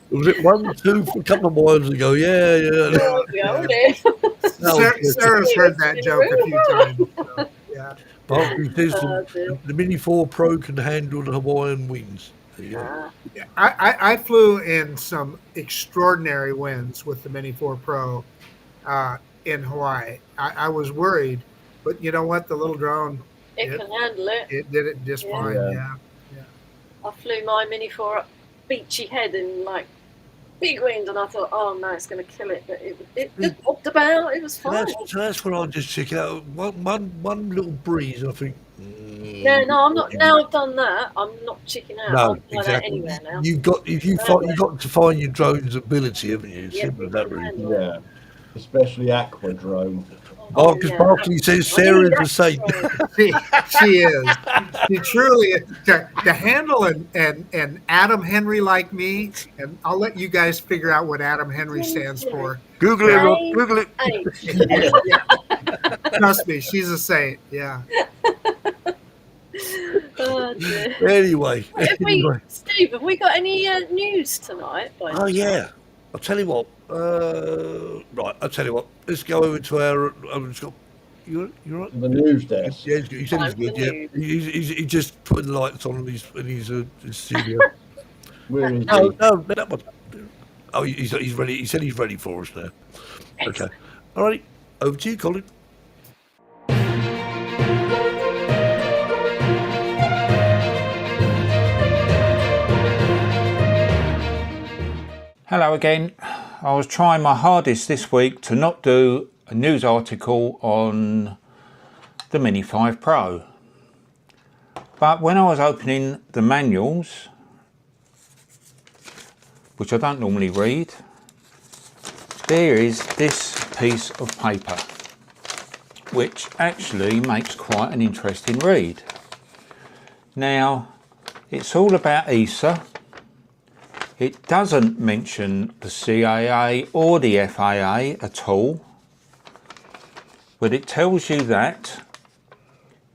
Speaker 1: was it 1, 2, a couple of miles ago? Yeah.
Speaker 4: Oh, dear.
Speaker 3: Sarah's heard that joke a few times. So, yeah.
Speaker 1: Marcus says
Speaker 4: dear.
Speaker 1: the Mini 4 Pro can handle the Hawaiian winds. There you go.
Speaker 4: Ah,
Speaker 3: Yeah, I flew in some extraordinary winds with the Mini 4 Pro in Hawaii. I was worried, but you know what? The little drone,
Speaker 4: it can handle it.
Speaker 3: it did it just
Speaker 4: Yeah.
Speaker 3: fine.
Speaker 2: Yeah.
Speaker 3: Yeah.
Speaker 4: I flew my Mini 4 up Beachy Head in like big wind, and I thought, oh no, it's going to kill it. But it just bobbed about. It was fine.
Speaker 1: So that's when I just check out one little breeze, and I think.
Speaker 4: Yeah, no, I'm not. Now I've done that, I'm not chicking out. I'll
Speaker 1: No,
Speaker 4: fly that
Speaker 1: exactly.
Speaker 4: anywhere now.
Speaker 1: You've got you got to find your drone's ability, haven't you?
Speaker 4: Yeah,
Speaker 1: Simple as that, really.
Speaker 2: Yeah. Especially Aqua Drone.
Speaker 1: Marcus
Speaker 4: yeah.
Speaker 1: Barkley says Sarah is a saint.
Speaker 3: She is. She truly is. To handle an Adam Henry like me, and I'll let you guys figure out what Adam Henry stands for.
Speaker 1: Google it, Rob. Google it.
Speaker 4: Hey.
Speaker 3: Trust me, she's a saint. Yeah.
Speaker 4: Oh, dear.
Speaker 1: Anyway.
Speaker 4: Steve, have we got any news tonight?
Speaker 1: Oh yeah. I'll tell you what. Right, I'll tell you what. Let's go over to our. You're right.
Speaker 2: The news desk.
Speaker 1: Yeah, he said he's good. Yeah, he's just putting the lights on in his studio.
Speaker 2: Where is
Speaker 1: No,
Speaker 2: he?
Speaker 1: no, that one. Oh, he's ready. He said he's ready for us now. Okay. All right. Over to you, Colin.
Speaker 9: Hello again. I was trying my hardest this week to not do a news article on the Mini 5 Pro. But when I was opening the manuals, which I don't normally read, there is this piece of paper, which actually makes quite an interesting read. Now, it's all about ESA, It doesn't mention the CAA or the FAA at all, but it tells you that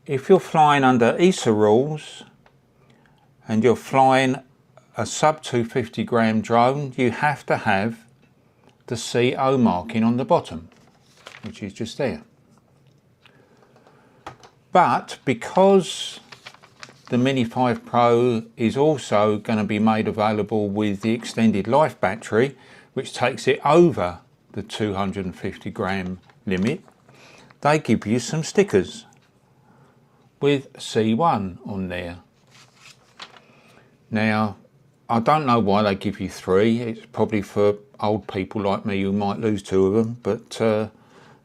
Speaker 9: if you're flying under ESA rules and you're flying a sub 250 gram drone, you have to have the CO marking on the bottom, which is just there. But because the Mini 5 Pro is also going to be made available with the extended life battery, which takes it over the 250 gram limit, they give you some stickers with C1 on there. Now, I don't know why they give you 3. It's probably for old people like me who might lose 2 of them, but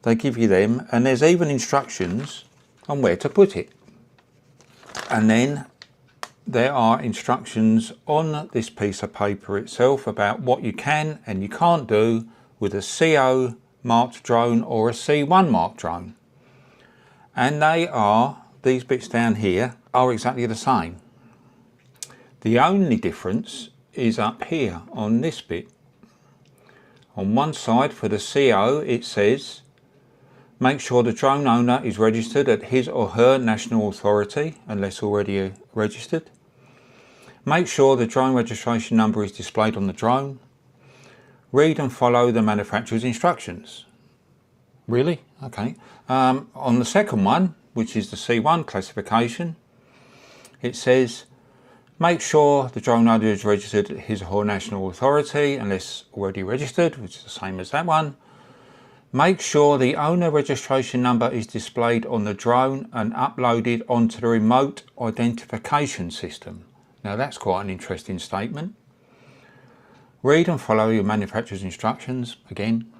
Speaker 9: they give you them, and there's even instructions on where to put it. And then there are instructions on this piece of paper itself about what you can and you can't do with a CO marked drone or a C1 marked drone. And they are, these bits down here, are exactly the same. The only difference is up here on this bit. On one side for the CO it says, make sure the drone owner is registered at his or her national authority, unless already registered. Make sure the drone registration number is displayed on the drone. Read and follow the manufacturer's instructions. Really? Okay. On the second one, which is the C1 classification, it says, make sure the drone owner is registered at his or her national authority, unless already registered, which is the same as that one. Make sure the owner registration number is displayed on the drone and uploaded onto the remote identification system. Now that's quite an interesting statement. Read and follow your manufacturer's instructions, again.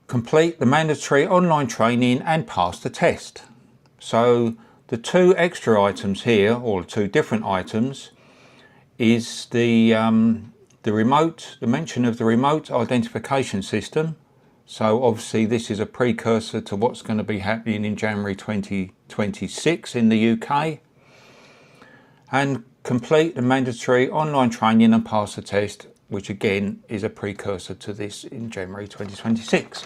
Speaker 9: Complete the mandatory online training and pass the test. So the 2 extra items here, or 2 different items, is the mention of the remote identification system. So obviously this is a precursor to what's going to be happening in January 2026 in the UK. And complete the mandatory online training and pass the test, which again is a precursor to this in January 2026.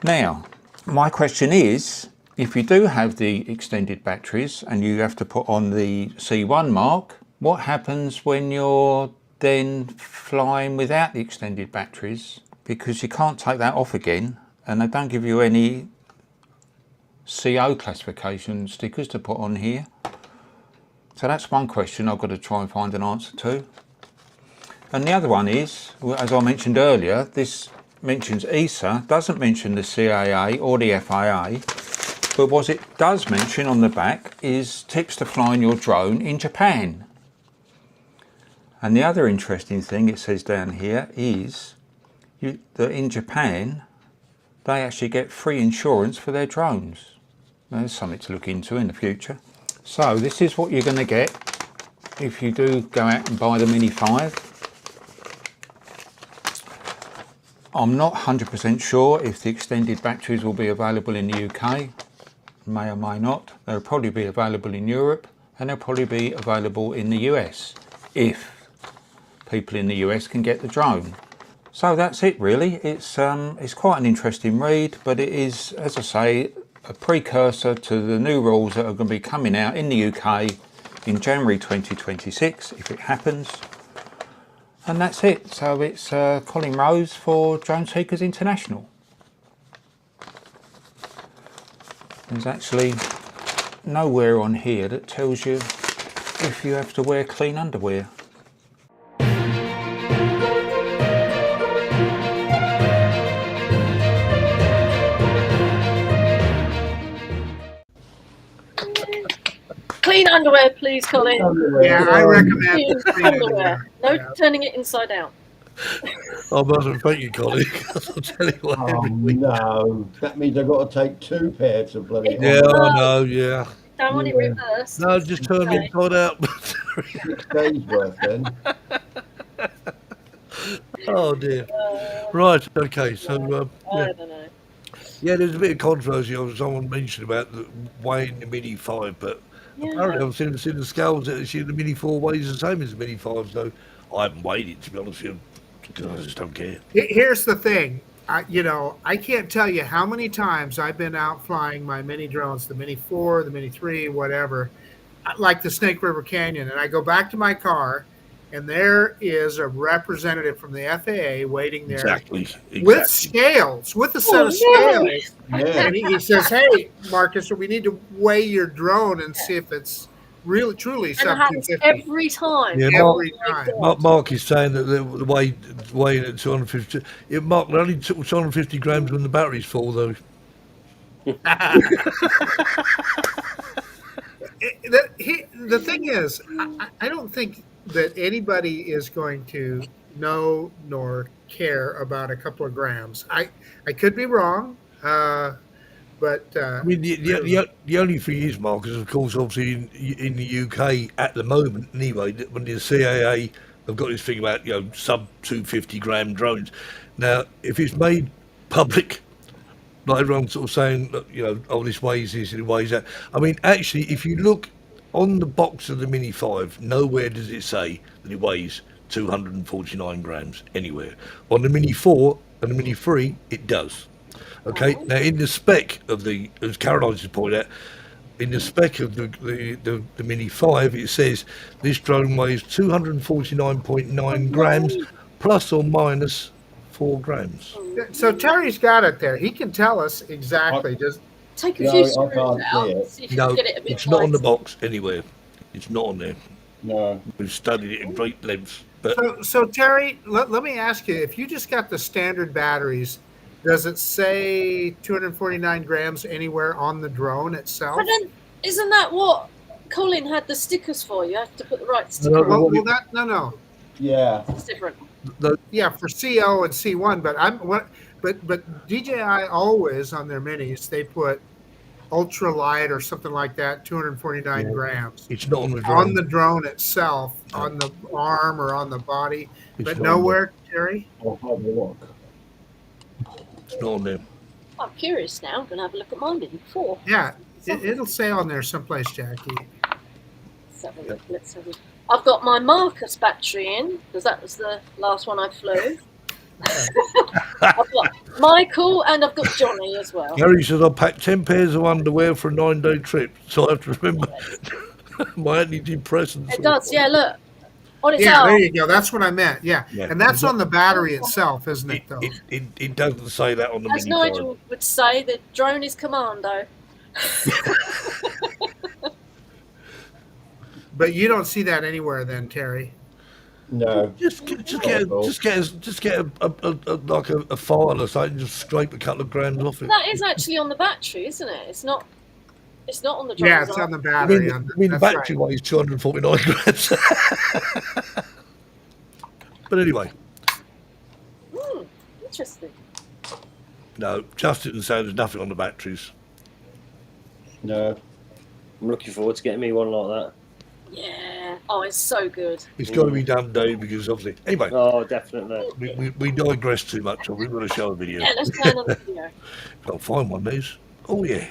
Speaker 9: Now, my question is, if you do have the extended batteries and you have to put on the C1 mark, what happens when you're then flying without the extended batteries? Because you can't take that off again, and they don't give you any CO classification stickers to put on here. So that's one question I've got to try and find an answer to. And the other one is, as I mentioned earlier, this mentions ESA, doesn't mention the CAA or the FAA, but what it does mention on the back is tips to flying your drone in Japan. And the other interesting thing it says down here is that in Japan they actually get free insurance for their drones. There's something to look into in the future. So this is what you're going to get if you do go out and buy the Mini 5. I'm not 100% sure if the extended batteries will be available in the UK, may or may not. They'll probably be available in Europe, and they'll probably be available in the US if people in the US can get the drone. So that's it really. It's quite an interesting read, but it is, as I say, a precursor to the new rules that are going to be coming out in the UK in January 2026, if it happens. And that's it. So it's Colin Rose for Drone Seekers International. There's actually nowhere on here that tells you if you have to wear clean underwear.
Speaker 4: Clean underwear, please, Colin.
Speaker 3: Yeah, I recommend
Speaker 4: Clean underwear. No turning it inside out.
Speaker 1: I mustn't thank you, Colin, because I'll tell you what,
Speaker 2: Oh
Speaker 1: every week.
Speaker 2: no, that means I've got to take 2 pairs of bloody
Speaker 1: Yeah, I know, yeah.
Speaker 4: Don't want it
Speaker 2: Yeah.
Speaker 4: reversed.
Speaker 1: No, just turn
Speaker 4: Okay.
Speaker 1: it inside out.
Speaker 2: 6 days worth then.
Speaker 1: Oh dear. Right, okay, so
Speaker 4: I
Speaker 1: yeah.
Speaker 4: don't know.
Speaker 1: Yeah, there's a bit of controversy on someone mentioned about weighing the Mini 5, but Apparently, I've seen the scales that the Mini 4 weighs the same as the Mini 5, so I haven't weighed it, to be honest with you, because I just don't care.
Speaker 3: Here's the thing. I can't tell you how many times I've been out flying my mini drones, the Mini 4, the Mini 3, whatever, like the Snake River Canyon, and I go back to my car, and there is a representative from the FAA waiting there
Speaker 1: Exactly.
Speaker 3: with scales, with a set of scales.
Speaker 2: Yeah.
Speaker 3: And he says, "Hey, Marcus, we need to weigh your drone and see if it's really, truly
Speaker 4: And it
Speaker 3: sub
Speaker 4: happens
Speaker 3: 250."
Speaker 4: every time.
Speaker 1: Yeah,
Speaker 3: Every
Speaker 4: Oh my
Speaker 3: time.
Speaker 4: God.
Speaker 1: Mark is saying that the weighing at 250. Mark, they only took 250 grams when the battery's full, though.
Speaker 3: The thing is, I don't think that anybody is going to know nor care about a couple of grams. I could be wrong, but
Speaker 1: I mean, the only thing is, Mark, is of course, obviously in the UK at the moment, anyway, when the CAA have got this thing about sub 250 gram drones. Now, if it's made public, like everyone's sort of saying, look, oh, this weighs this and it weighs that. I mean, actually, if you look on the box of the Mini 5, nowhere does it say that it weighs 249 grams anywhere. On the Mini 4 and the Mini 3, it does. Okay, now in the spec of the, as Caroline just pointed out, in the spec of the Mini 5, it says this drone weighs 249.9 grams plus or minus 4 grams.
Speaker 3: so Terry's got it there. He can tell us exactly. Just
Speaker 4: Take a
Speaker 2: No,
Speaker 4: few
Speaker 2: I
Speaker 4: screws
Speaker 2: can't
Speaker 4: out
Speaker 2: see it.
Speaker 4: and see if you
Speaker 1: No,
Speaker 4: can get it a bit
Speaker 1: it's not on the
Speaker 4: lighter.
Speaker 1: box anywhere. It's not on there.
Speaker 2: No.
Speaker 1: We've studied it in great lengths. But
Speaker 3: so Terry, let me ask you: if you just got the standard batteries, does it say 249 grams anywhere on the drone itself?
Speaker 4: But then, isn't that what Colin had the stickers for? You have to put the right
Speaker 1: No,
Speaker 4: sticker on.
Speaker 3: Well, no.
Speaker 2: Yeah.
Speaker 4: It's different.
Speaker 3: Yeah, for CO and C1, but DJI always on their minis they put ultralight or something like that, 249 grams
Speaker 1: it's not on the drone.
Speaker 3: on the drone itself, on the arm or on the body,
Speaker 1: It's
Speaker 3: but
Speaker 1: not on
Speaker 3: nowhere, Terry.
Speaker 2: I'll have a look.
Speaker 1: It's not on there.
Speaker 4: I'm curious now. I'm going to have a look at my Mini 4.
Speaker 3: Yeah, it'll say on there someplace, Jackie.
Speaker 4: Let's have a look. Let's have a look. I've got my Marcus battery in because that was the last one I flew. I've got Michael and I've got Johnny as well.
Speaker 1: Gary says I packed 10 pairs of underwear for a 9-day trip, so I have to remember my antidepressants.
Speaker 4: It does, yeah. Look on its
Speaker 3: Yeah,
Speaker 4: arm.
Speaker 3: there you go. That's what I meant. Yeah,
Speaker 1: Yeah.
Speaker 3: and that's on the battery itself, isn't it? Though.
Speaker 1: It doesn't say that on the
Speaker 4: As
Speaker 1: Mini 5.
Speaker 4: Nigel would say, the drone is commando.
Speaker 3: But you don't see that anywhere, then, Terry.
Speaker 2: No.
Speaker 1: Just get a file or something, just scrape a couple of grams off it.
Speaker 4: That is actually on the battery, isn't it? It's not. It's not on the drone.
Speaker 3: Yeah, it's on the
Speaker 1: I
Speaker 3: battery.
Speaker 1: mean, the
Speaker 3: That's
Speaker 1: battery
Speaker 3: right.
Speaker 1: weighs 249 grams. But anyway,
Speaker 4: Interesting.
Speaker 1: no, Justin was saying there's nothing on the batteries.
Speaker 2: No.
Speaker 6: I'm looking forward to getting me one like that.
Speaker 4: Yeah. Oh, it's so good.
Speaker 1: It's got to be done, Dave, because obviously. Anyway,
Speaker 6: Oh, definitely.
Speaker 1: we digress too much. We've got to show a video.
Speaker 4: Yeah, let's play another video.
Speaker 1: I'll find one, these. Oh, yeah.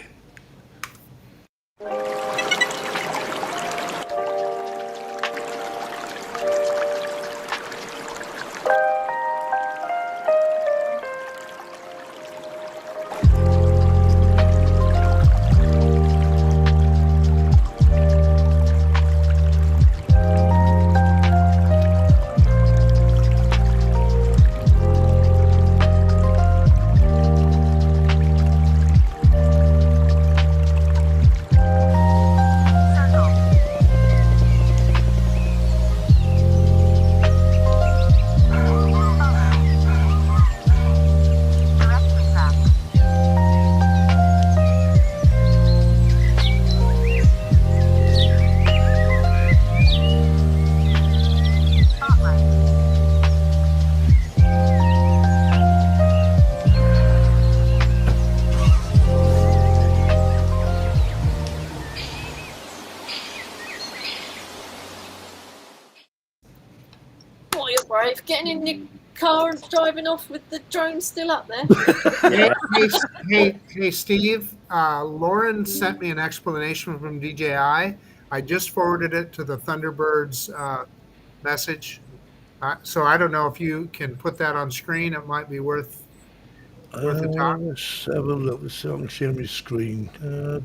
Speaker 4: Boy, you're brave. Getting in your car and driving off with the drone still up there.
Speaker 3: Hey, Steve. Lauren sent me an explanation from DJI. I just forwarded it to the Thunderbirds message. So I don't know if you can put that on screen. It might be worth a talk.
Speaker 1: Let's have a look. Let's see if I can share my screen.
Speaker 4: Yeah,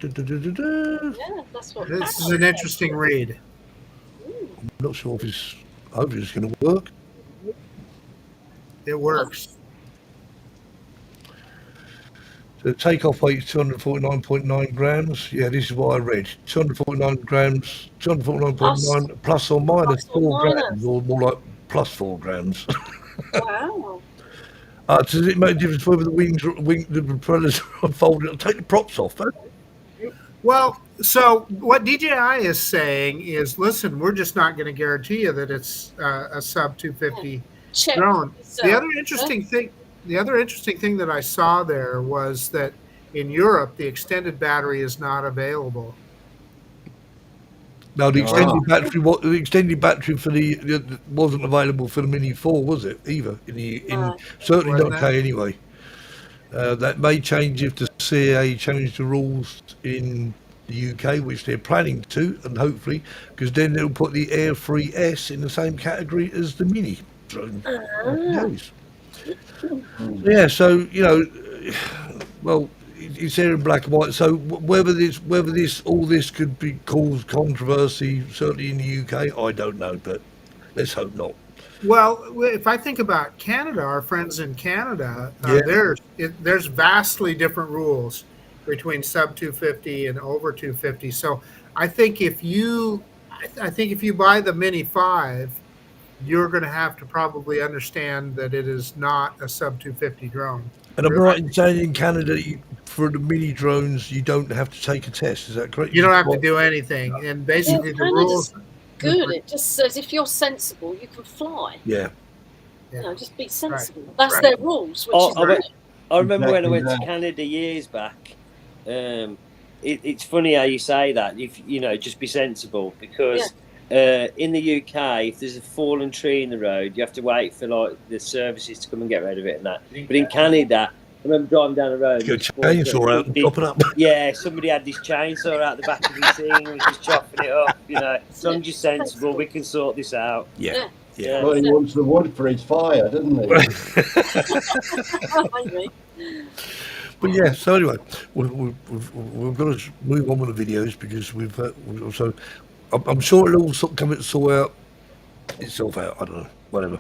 Speaker 4: that's what.
Speaker 3: This is an interesting read.
Speaker 1: I'm not sure if it's. Hopefully, it's going to work.
Speaker 3: It works.
Speaker 1: The takeoff weight is 249.9 grams. Yeah, this is what I read. 249 grams, 249.9 plus or minus
Speaker 4: Plus or
Speaker 1: 4
Speaker 4: minus.
Speaker 1: grams, or more like plus 4 grams.
Speaker 4: Wow.
Speaker 1: Does it make a difference whether the propellers are folded? Take the props off. Huh?
Speaker 3: Well, so what DJI is saying is, listen, we're just not going to guarantee you that it's a sub 250
Speaker 4: Check.
Speaker 3: drone.
Speaker 4: So,
Speaker 3: The other interesting thing that I saw there was that in Europe the extended battery is not available.
Speaker 1: No, the extended battery for the wasn't available for the Mini 4, was it? Either certainly
Speaker 3: Wasn't
Speaker 1: not
Speaker 3: it?
Speaker 1: K anyway. That may change if the CAA change the rules in the UK, which they're planning to, and hopefully, because then they'll put the Air 3S in the same category as the Mini drone. Happy days. Yeah, so well, it's there in black and white. So whether all this could be cause controversy, certainly in the UK, I don't know, but let's hope not.
Speaker 3: Well, if I think about Canada, our friends in Canada,
Speaker 1: Yeah.
Speaker 3: there's vastly different rules between sub 250 and over 250. So I think if you buy the Mini 5, you're going to have to probably understand that it is not a sub 250 drone.
Speaker 1: And I'm right in saying in Canada, for the Mini drones, you don't have to take a test. Is that correct?
Speaker 3: You don't have to do anything, and basically the rules.
Speaker 4: Good. It just says if you're sensible, you can fly.
Speaker 1: Yeah.
Speaker 4: Just be sensible. That's their rules. Which is
Speaker 6: I,
Speaker 4: great.
Speaker 6: I remember when I went to
Speaker 2: Exactly.
Speaker 6: Canada years back. It's funny how you say that. If just be sensible, because in the UK, if there's a fallen tree in the road, you have to wait for like the services to come and get rid of it and that. But in Canada, I remember driving down the road.
Speaker 1: Get a chainsaw out and chop it up.
Speaker 6: Yeah, somebody had this chainsaw out the back of his thing and was just chopping it up. As long as you're sensible, we can sort this out.
Speaker 1: Yeah.
Speaker 2: Well, he wants the wood for his fire, didn't he?
Speaker 4: Maybe.
Speaker 1: But yeah, so anyway, we've got to move on with the videos because we've also. I'm sure it'll all sort out itself out. I don't know, whatever.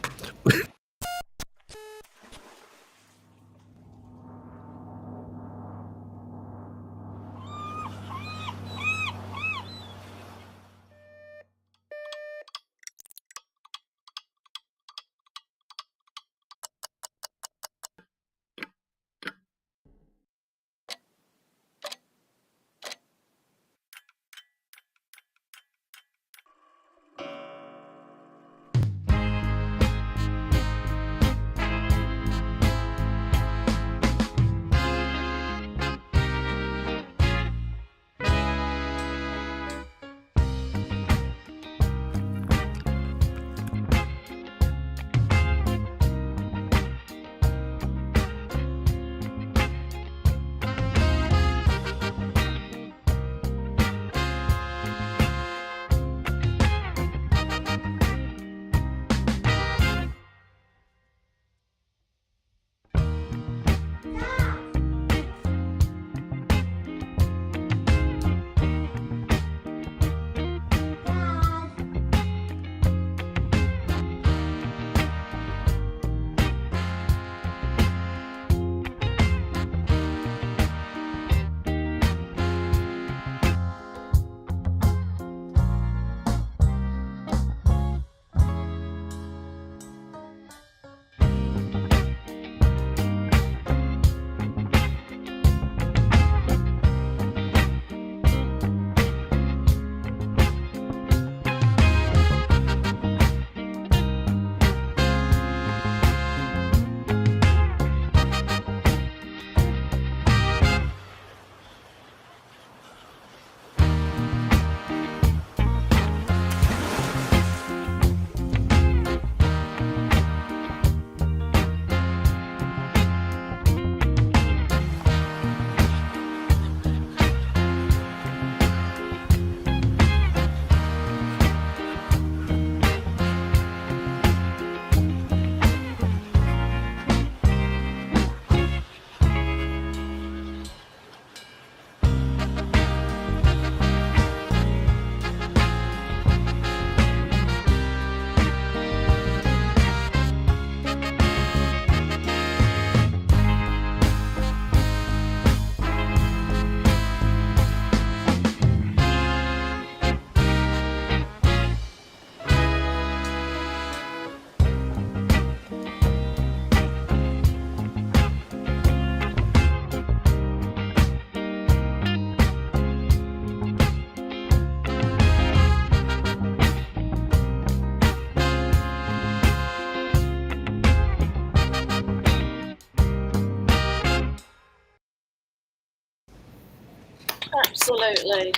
Speaker 4: Absolutely.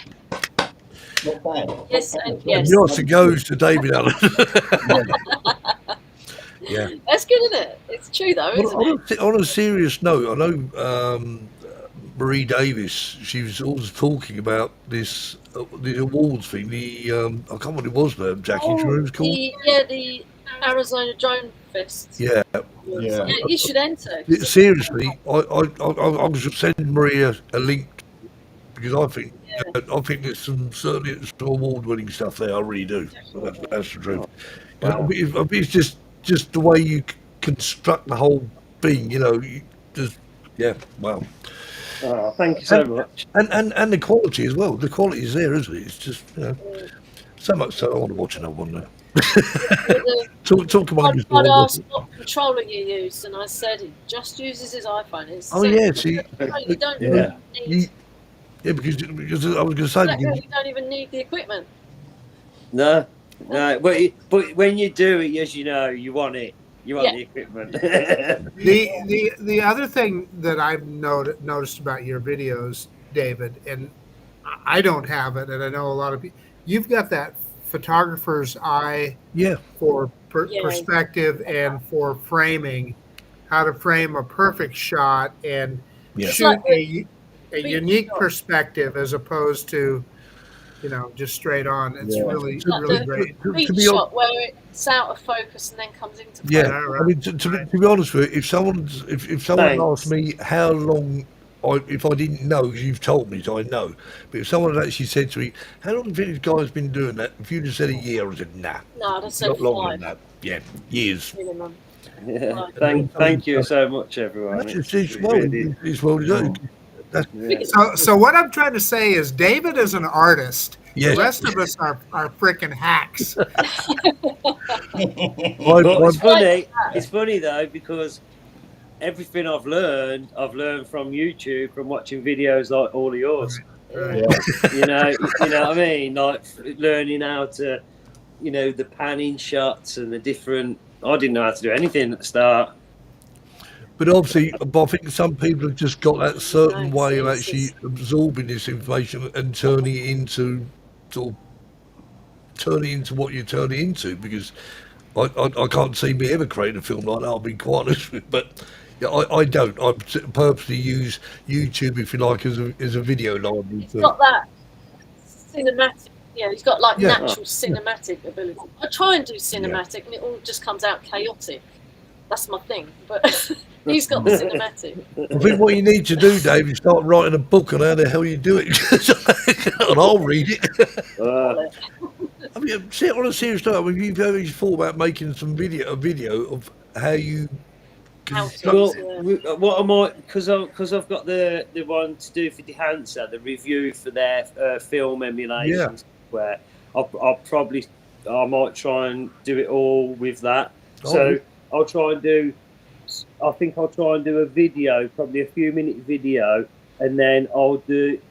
Speaker 2: Not bad.
Speaker 4: Yes,
Speaker 2: Not bad.
Speaker 4: and yes.
Speaker 1: And the answer goes to David Allen. Yeah.
Speaker 4: That's good, isn't it? It's true, though, isn't it?
Speaker 1: On a serious note, I know Marie Davis. She was always talking about this the awards thing. The I can't remember what it was, Jackie. Do you remember what it was called?
Speaker 4: The Arizona Drone Fest.
Speaker 1: Yeah.
Speaker 2: Yeah.
Speaker 4: You should enter.
Speaker 1: Seriously, I was sending Maria a link because I think there's certainly some award-winning stuff there. I really do. That's the truth.
Speaker 2: Wow.
Speaker 1: It's just the way you construct the whole thing. Wow.
Speaker 6: Oh, thank you so much.
Speaker 1: And the quality as well. The quality is there, isn't it? It's just so much so. I want to watch another one now. Talk about this.
Speaker 4: I'd asked what controller you used, and I said it just uses his iPhone. It's
Speaker 1: See,
Speaker 4: you don't
Speaker 6: Yeah.
Speaker 4: need.
Speaker 1: because I was going to say
Speaker 4: You don't even need the equipment.
Speaker 6: No, but when you do it, as you know, you want it. You want the equipment.
Speaker 3: The other thing that I've noticed about your videos, David, and I don't have it, and I know a lot of people, you've got that photographer's eye for perspective and for framing, how to frame a perfect shot and shoot a unique perspective as opposed to, just straight on. It's really great.
Speaker 4: Street shot where it's out of focus and then comes into focus.
Speaker 1: Yeah, I mean, to be honest with you, if someone asked me how long, if I didn't know, because you've told me, so I know. But if someone had actually said to me, "How long do you think this guy's been doing that?" If you just said a year, I said, "Nah."
Speaker 4: No, I'd have said
Speaker 1: not longer
Speaker 4: 5
Speaker 1: than that. Yeah, years.
Speaker 4: minimum.
Speaker 6: Yeah. Thank you so much, everyone.
Speaker 1: It's well deserved.
Speaker 3: So what I'm trying to say is, David is an artist.
Speaker 1: Yes.
Speaker 3: The rest of us are freaking hacks.
Speaker 6: It's funny though, because everything I've learned from YouTube, from watching videos like all of yours.
Speaker 3: Right.
Speaker 6: You know what I mean? Like learning how to, the panning shots and the different. I didn't know how to do anything at the start.
Speaker 1: But obviously, I think some people have just got that certain way of actually absorbing this information and turning it into what you turn it into. Because I can't see me ever creating a film like that. I'll be quite honest with you. But yeah, I don't. I purposely use YouTube, if you like, as a video library.
Speaker 4: He's got that cinematic. Yeah, he's got natural cinematic ability. I try and do cinematic, and it all just comes out chaotic. That's my thing. But he's got the cinematic.
Speaker 1: I think what you need to do, Dave, is start writing a book on how the hell you do it, and I'll read it. I mean, on a serious note, I mean, you've ever thought about making a video of how you.
Speaker 6: What I might, because I've got the one to do for Dehancer, the review for their film emulation software. I might try and do it all with that. So I'll try and do. I think I'll try and do a video, probably a few-minute video, and then I'll break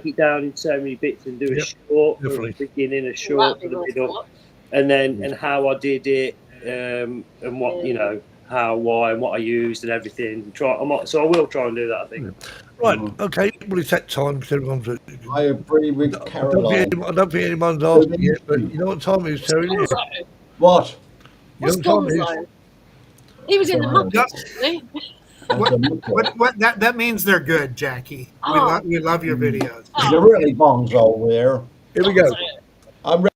Speaker 6: it down in so many bits and do a short for the beginning, a short for the middle, and then and how I did it, and what how, why, and what I used and everything. So I will try and do that, I think.
Speaker 1: Right, okay. Well, it's that time because everyone's.
Speaker 2: I agree with Caroline.
Speaker 1: I don't think anyone's asked me yet, but you know what time it is, Terry?
Speaker 2: What?
Speaker 4: What's Gonzo? He was in the Muppets, wasn't he?
Speaker 3: That means they're good, Jackie. We love your videos.
Speaker 2: You're really bonzo there.
Speaker 1: Here we go.
Speaker 2: I'm ready.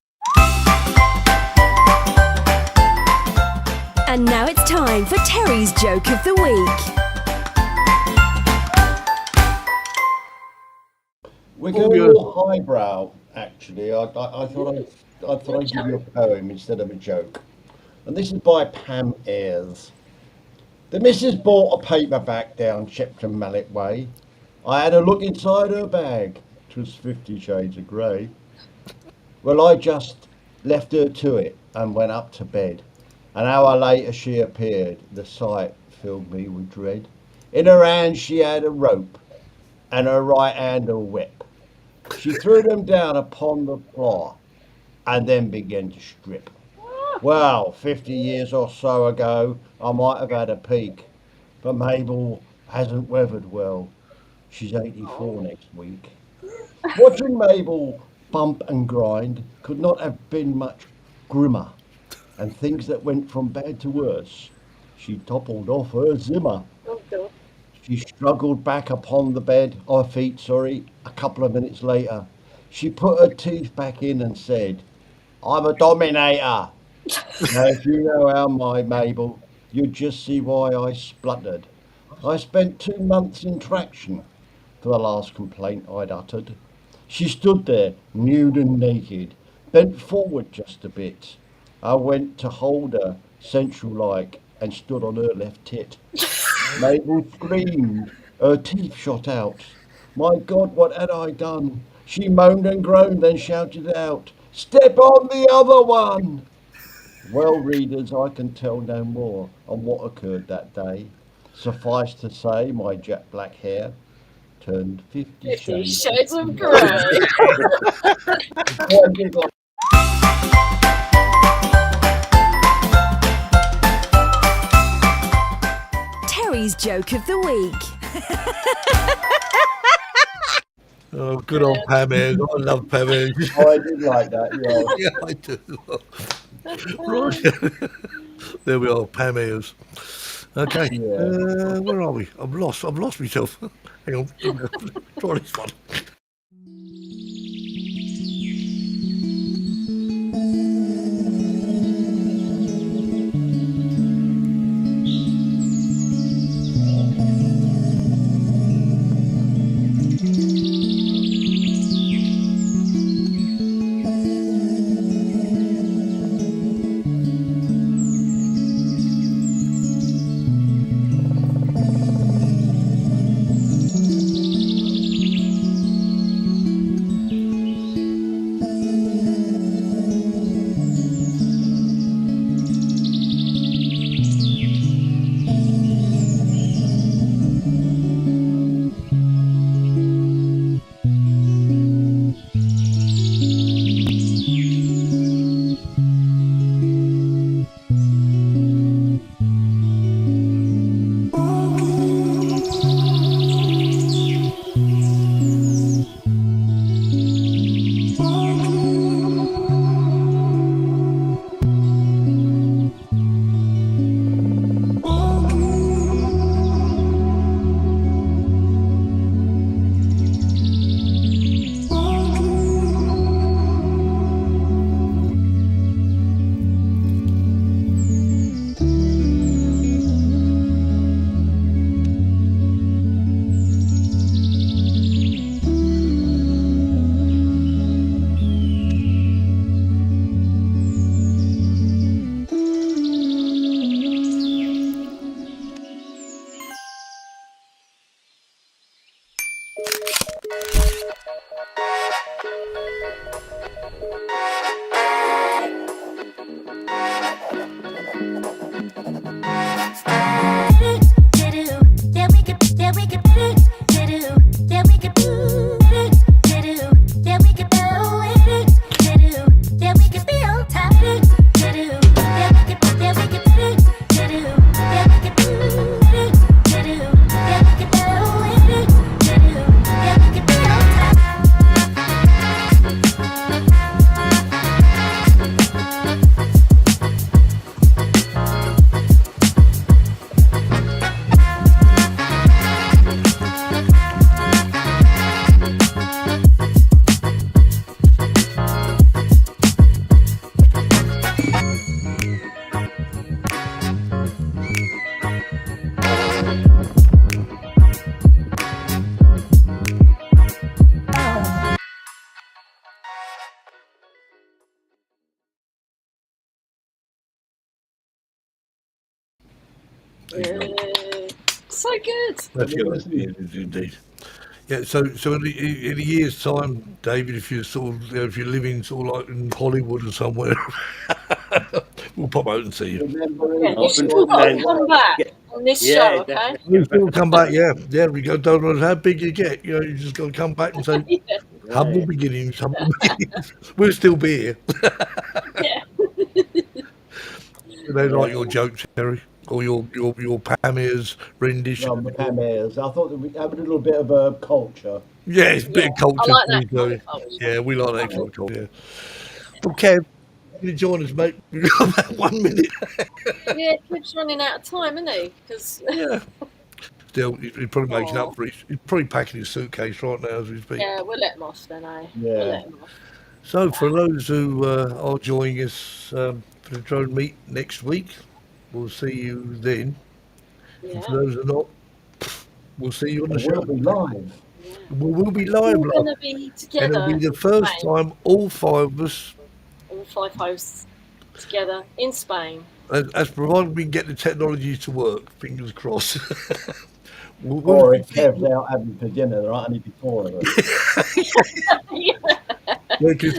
Speaker 10: And now it's time for Terry's Joke of the Week.
Speaker 2: We're going all highbrow, actually. I thought I'd give you a poem instead of a joke. And this is by Pam Ayres. The missus bought a paperback down Shepton Mallet Way. I had a look inside her bag. 'Twas 50 Shades of Grey. Well, I just left her to it and went up to bed. An hour later she appeared. The sight filled me with dread. In her hand she had a rope and her right hand a whip. She threw them down upon the floor and then began to strip. Well, 50 years or so ago, I might have had a peek, but Mabel hasn't weathered well. She's 84 next week. Watching Mabel bump and grind could not have been much grimmer, and things that went from bad to worse. She toppled off her Zimmer.
Speaker 4: Oh, God.
Speaker 2: She struggled back upon the bed, her feet, sorry, a couple of minutes later. She put her teeth back in and said, I'm a dominator. Now, if you know how my Mabel, you'd just see why I spluttered. I spent 2 months in traction for the last complaint I'd uttered. She stood there, nude and naked, bent forward just a bit. I went to hold her, sensual-like, and stood on her left tit. Mabel screamed, her teeth shot out. My God, what had I done? She moaned and groaned, then shouted out, step on the other one! Well, readers, I can tell no more on what occurred that day. Suffice to say, my jet black hair turned 50
Speaker 4: Shades of grey.
Speaker 10: Terry's joke of the week.
Speaker 1: Oh, good old Pam Ayres. I love Pam Ayres.
Speaker 2: Oh, I did like that, yeah.
Speaker 1: Yeah, I do. Right. There we are, Pam Ayres. Okay,
Speaker 2: Yeah.
Speaker 1: where are we? I've lost myself. Hang on, try this one.
Speaker 4: So good.
Speaker 1: That's good. Indeed. Yeah. So in a year's time, David, if you're if you're living sort of like in Hollywood or somewhere, we'll pop out and see you.
Speaker 4: Yeah, you still got to come back on this show, okay?
Speaker 1: You still come back, yeah. There we go. Don't know how big you get. You know, you just got to come back and say, humble beginnings, humble beginnings. We'll still be here.
Speaker 4: Yeah.
Speaker 1: They like your jokes, Terry. or your Pamir's rendition.
Speaker 2: No, the Pam Ayres. I thought that we have a little bit of a culture.
Speaker 1: Yeah, it's a bit of culture.
Speaker 4: I like that
Speaker 1: thing,
Speaker 4: kind of
Speaker 1: so-
Speaker 4: culture.
Speaker 1: Yeah, we like that kind of culture. Yeah. Well, Kev, you can join us, mate. We've got about 1 minute.
Speaker 4: Yeah, Kev's running out of time, isn't he? Because
Speaker 1: Yeah. Still, he's probably making
Speaker 4: Aw.
Speaker 1: up for it. He's probably packing his suitcase right now as we speak.
Speaker 4: yeah, we'll let him off then, eh?
Speaker 2: Yeah.
Speaker 4: We'll let him off.
Speaker 1: So, for those who are joining us for the drone meet next week, we'll see you then.
Speaker 4: Yeah.
Speaker 1: And for those who are not, we'll see you on the
Speaker 2: And
Speaker 1: show.
Speaker 2: we'll be live.
Speaker 1: We'll be live,
Speaker 4: We're
Speaker 1: love.
Speaker 4: going to be
Speaker 1: And
Speaker 4: together.
Speaker 1: it'll be the first
Speaker 4: Spain.
Speaker 1: time all 5 of us,
Speaker 4: All 5 hosts together in Spain.
Speaker 1: as provided we can get the technology to work, fingers crossed. we'll,
Speaker 2: Or
Speaker 1: we'll,
Speaker 2: if Kev's out having for dinner, there aren't any before of us.
Speaker 1: because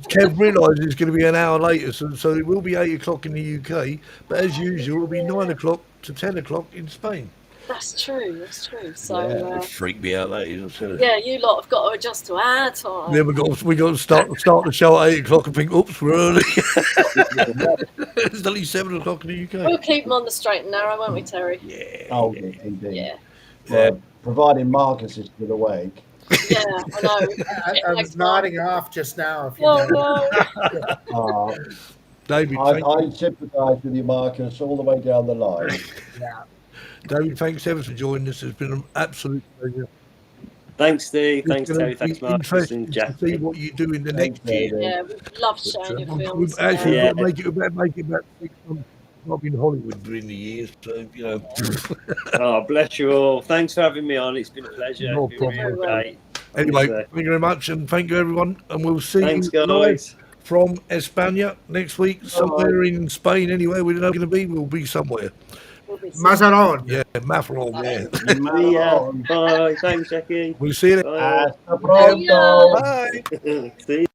Speaker 1: Kev realised it's going to be an hour later, so it will be 8 o'clock in the UK, but as usual, it'll be 9 o'clock to 10 o'clock in Spain.
Speaker 4: That's true. That's true. So
Speaker 2: Yeah.
Speaker 1: Freak me out, that is. I'm telling you.
Speaker 4: yeah, you lot have got to adjust to our time.
Speaker 1: Then we got to start the show at 8 o'clock and think, oops, we're early. It's only 7 o'clock in the UK.
Speaker 4: We'll keep them on the straight and narrow, won't we, Terry?
Speaker 1: Yeah.
Speaker 2: Oh, yes, indeed.
Speaker 4: Yeah.
Speaker 2: Well, providing Marcus is still awake.
Speaker 4: Yeah, I know.
Speaker 3: I was nodding off just now. If you
Speaker 4: Oh
Speaker 3: know.
Speaker 4: no.
Speaker 2: Uh,
Speaker 1: David,
Speaker 2: I sympathise with you, Marcus, all the way down the line.
Speaker 1: David, thanks ever for joining us. It's been an absolute pleasure.
Speaker 6: Thanks, Steve.
Speaker 1: It's
Speaker 6: Thanks,
Speaker 1: gonna
Speaker 6: Terry.
Speaker 1: be
Speaker 6: Thanks, Marcus
Speaker 1: interesting
Speaker 6: and
Speaker 1: to
Speaker 6: Jack.
Speaker 1: see what you do in the next
Speaker 2: Thanks,
Speaker 1: year.
Speaker 2: David.
Speaker 4: Yeah, we love showing your films.
Speaker 1: We've actually
Speaker 6: Yeah.
Speaker 1: got to make it about 6 months. I've been in Hollywood during the years, so you know.
Speaker 6: Oh, bless you all. Thanks for having me on. It's been a pleasure.
Speaker 1: No
Speaker 6: It's been
Speaker 1: problem.
Speaker 6: really great.
Speaker 1: Anyway,
Speaker 6: Honestly.
Speaker 1: thank you very much, and thank you everyone, and we'll see
Speaker 6: Thanks,
Speaker 1: you live
Speaker 6: guys.
Speaker 1: from España next week, somewhere in Spain. Anyway, we don't know where going to be. We'll be somewhere.
Speaker 4: We'll be
Speaker 3: Mazaron.
Speaker 1: Yeah, Mafalon. Yeah.
Speaker 6: See ya. Bye. Thanks, Jackie.
Speaker 1: We'll see you.
Speaker 6: Bye.
Speaker 2: Hasta pronto.
Speaker 1: Bye.
Speaker 6: See ya.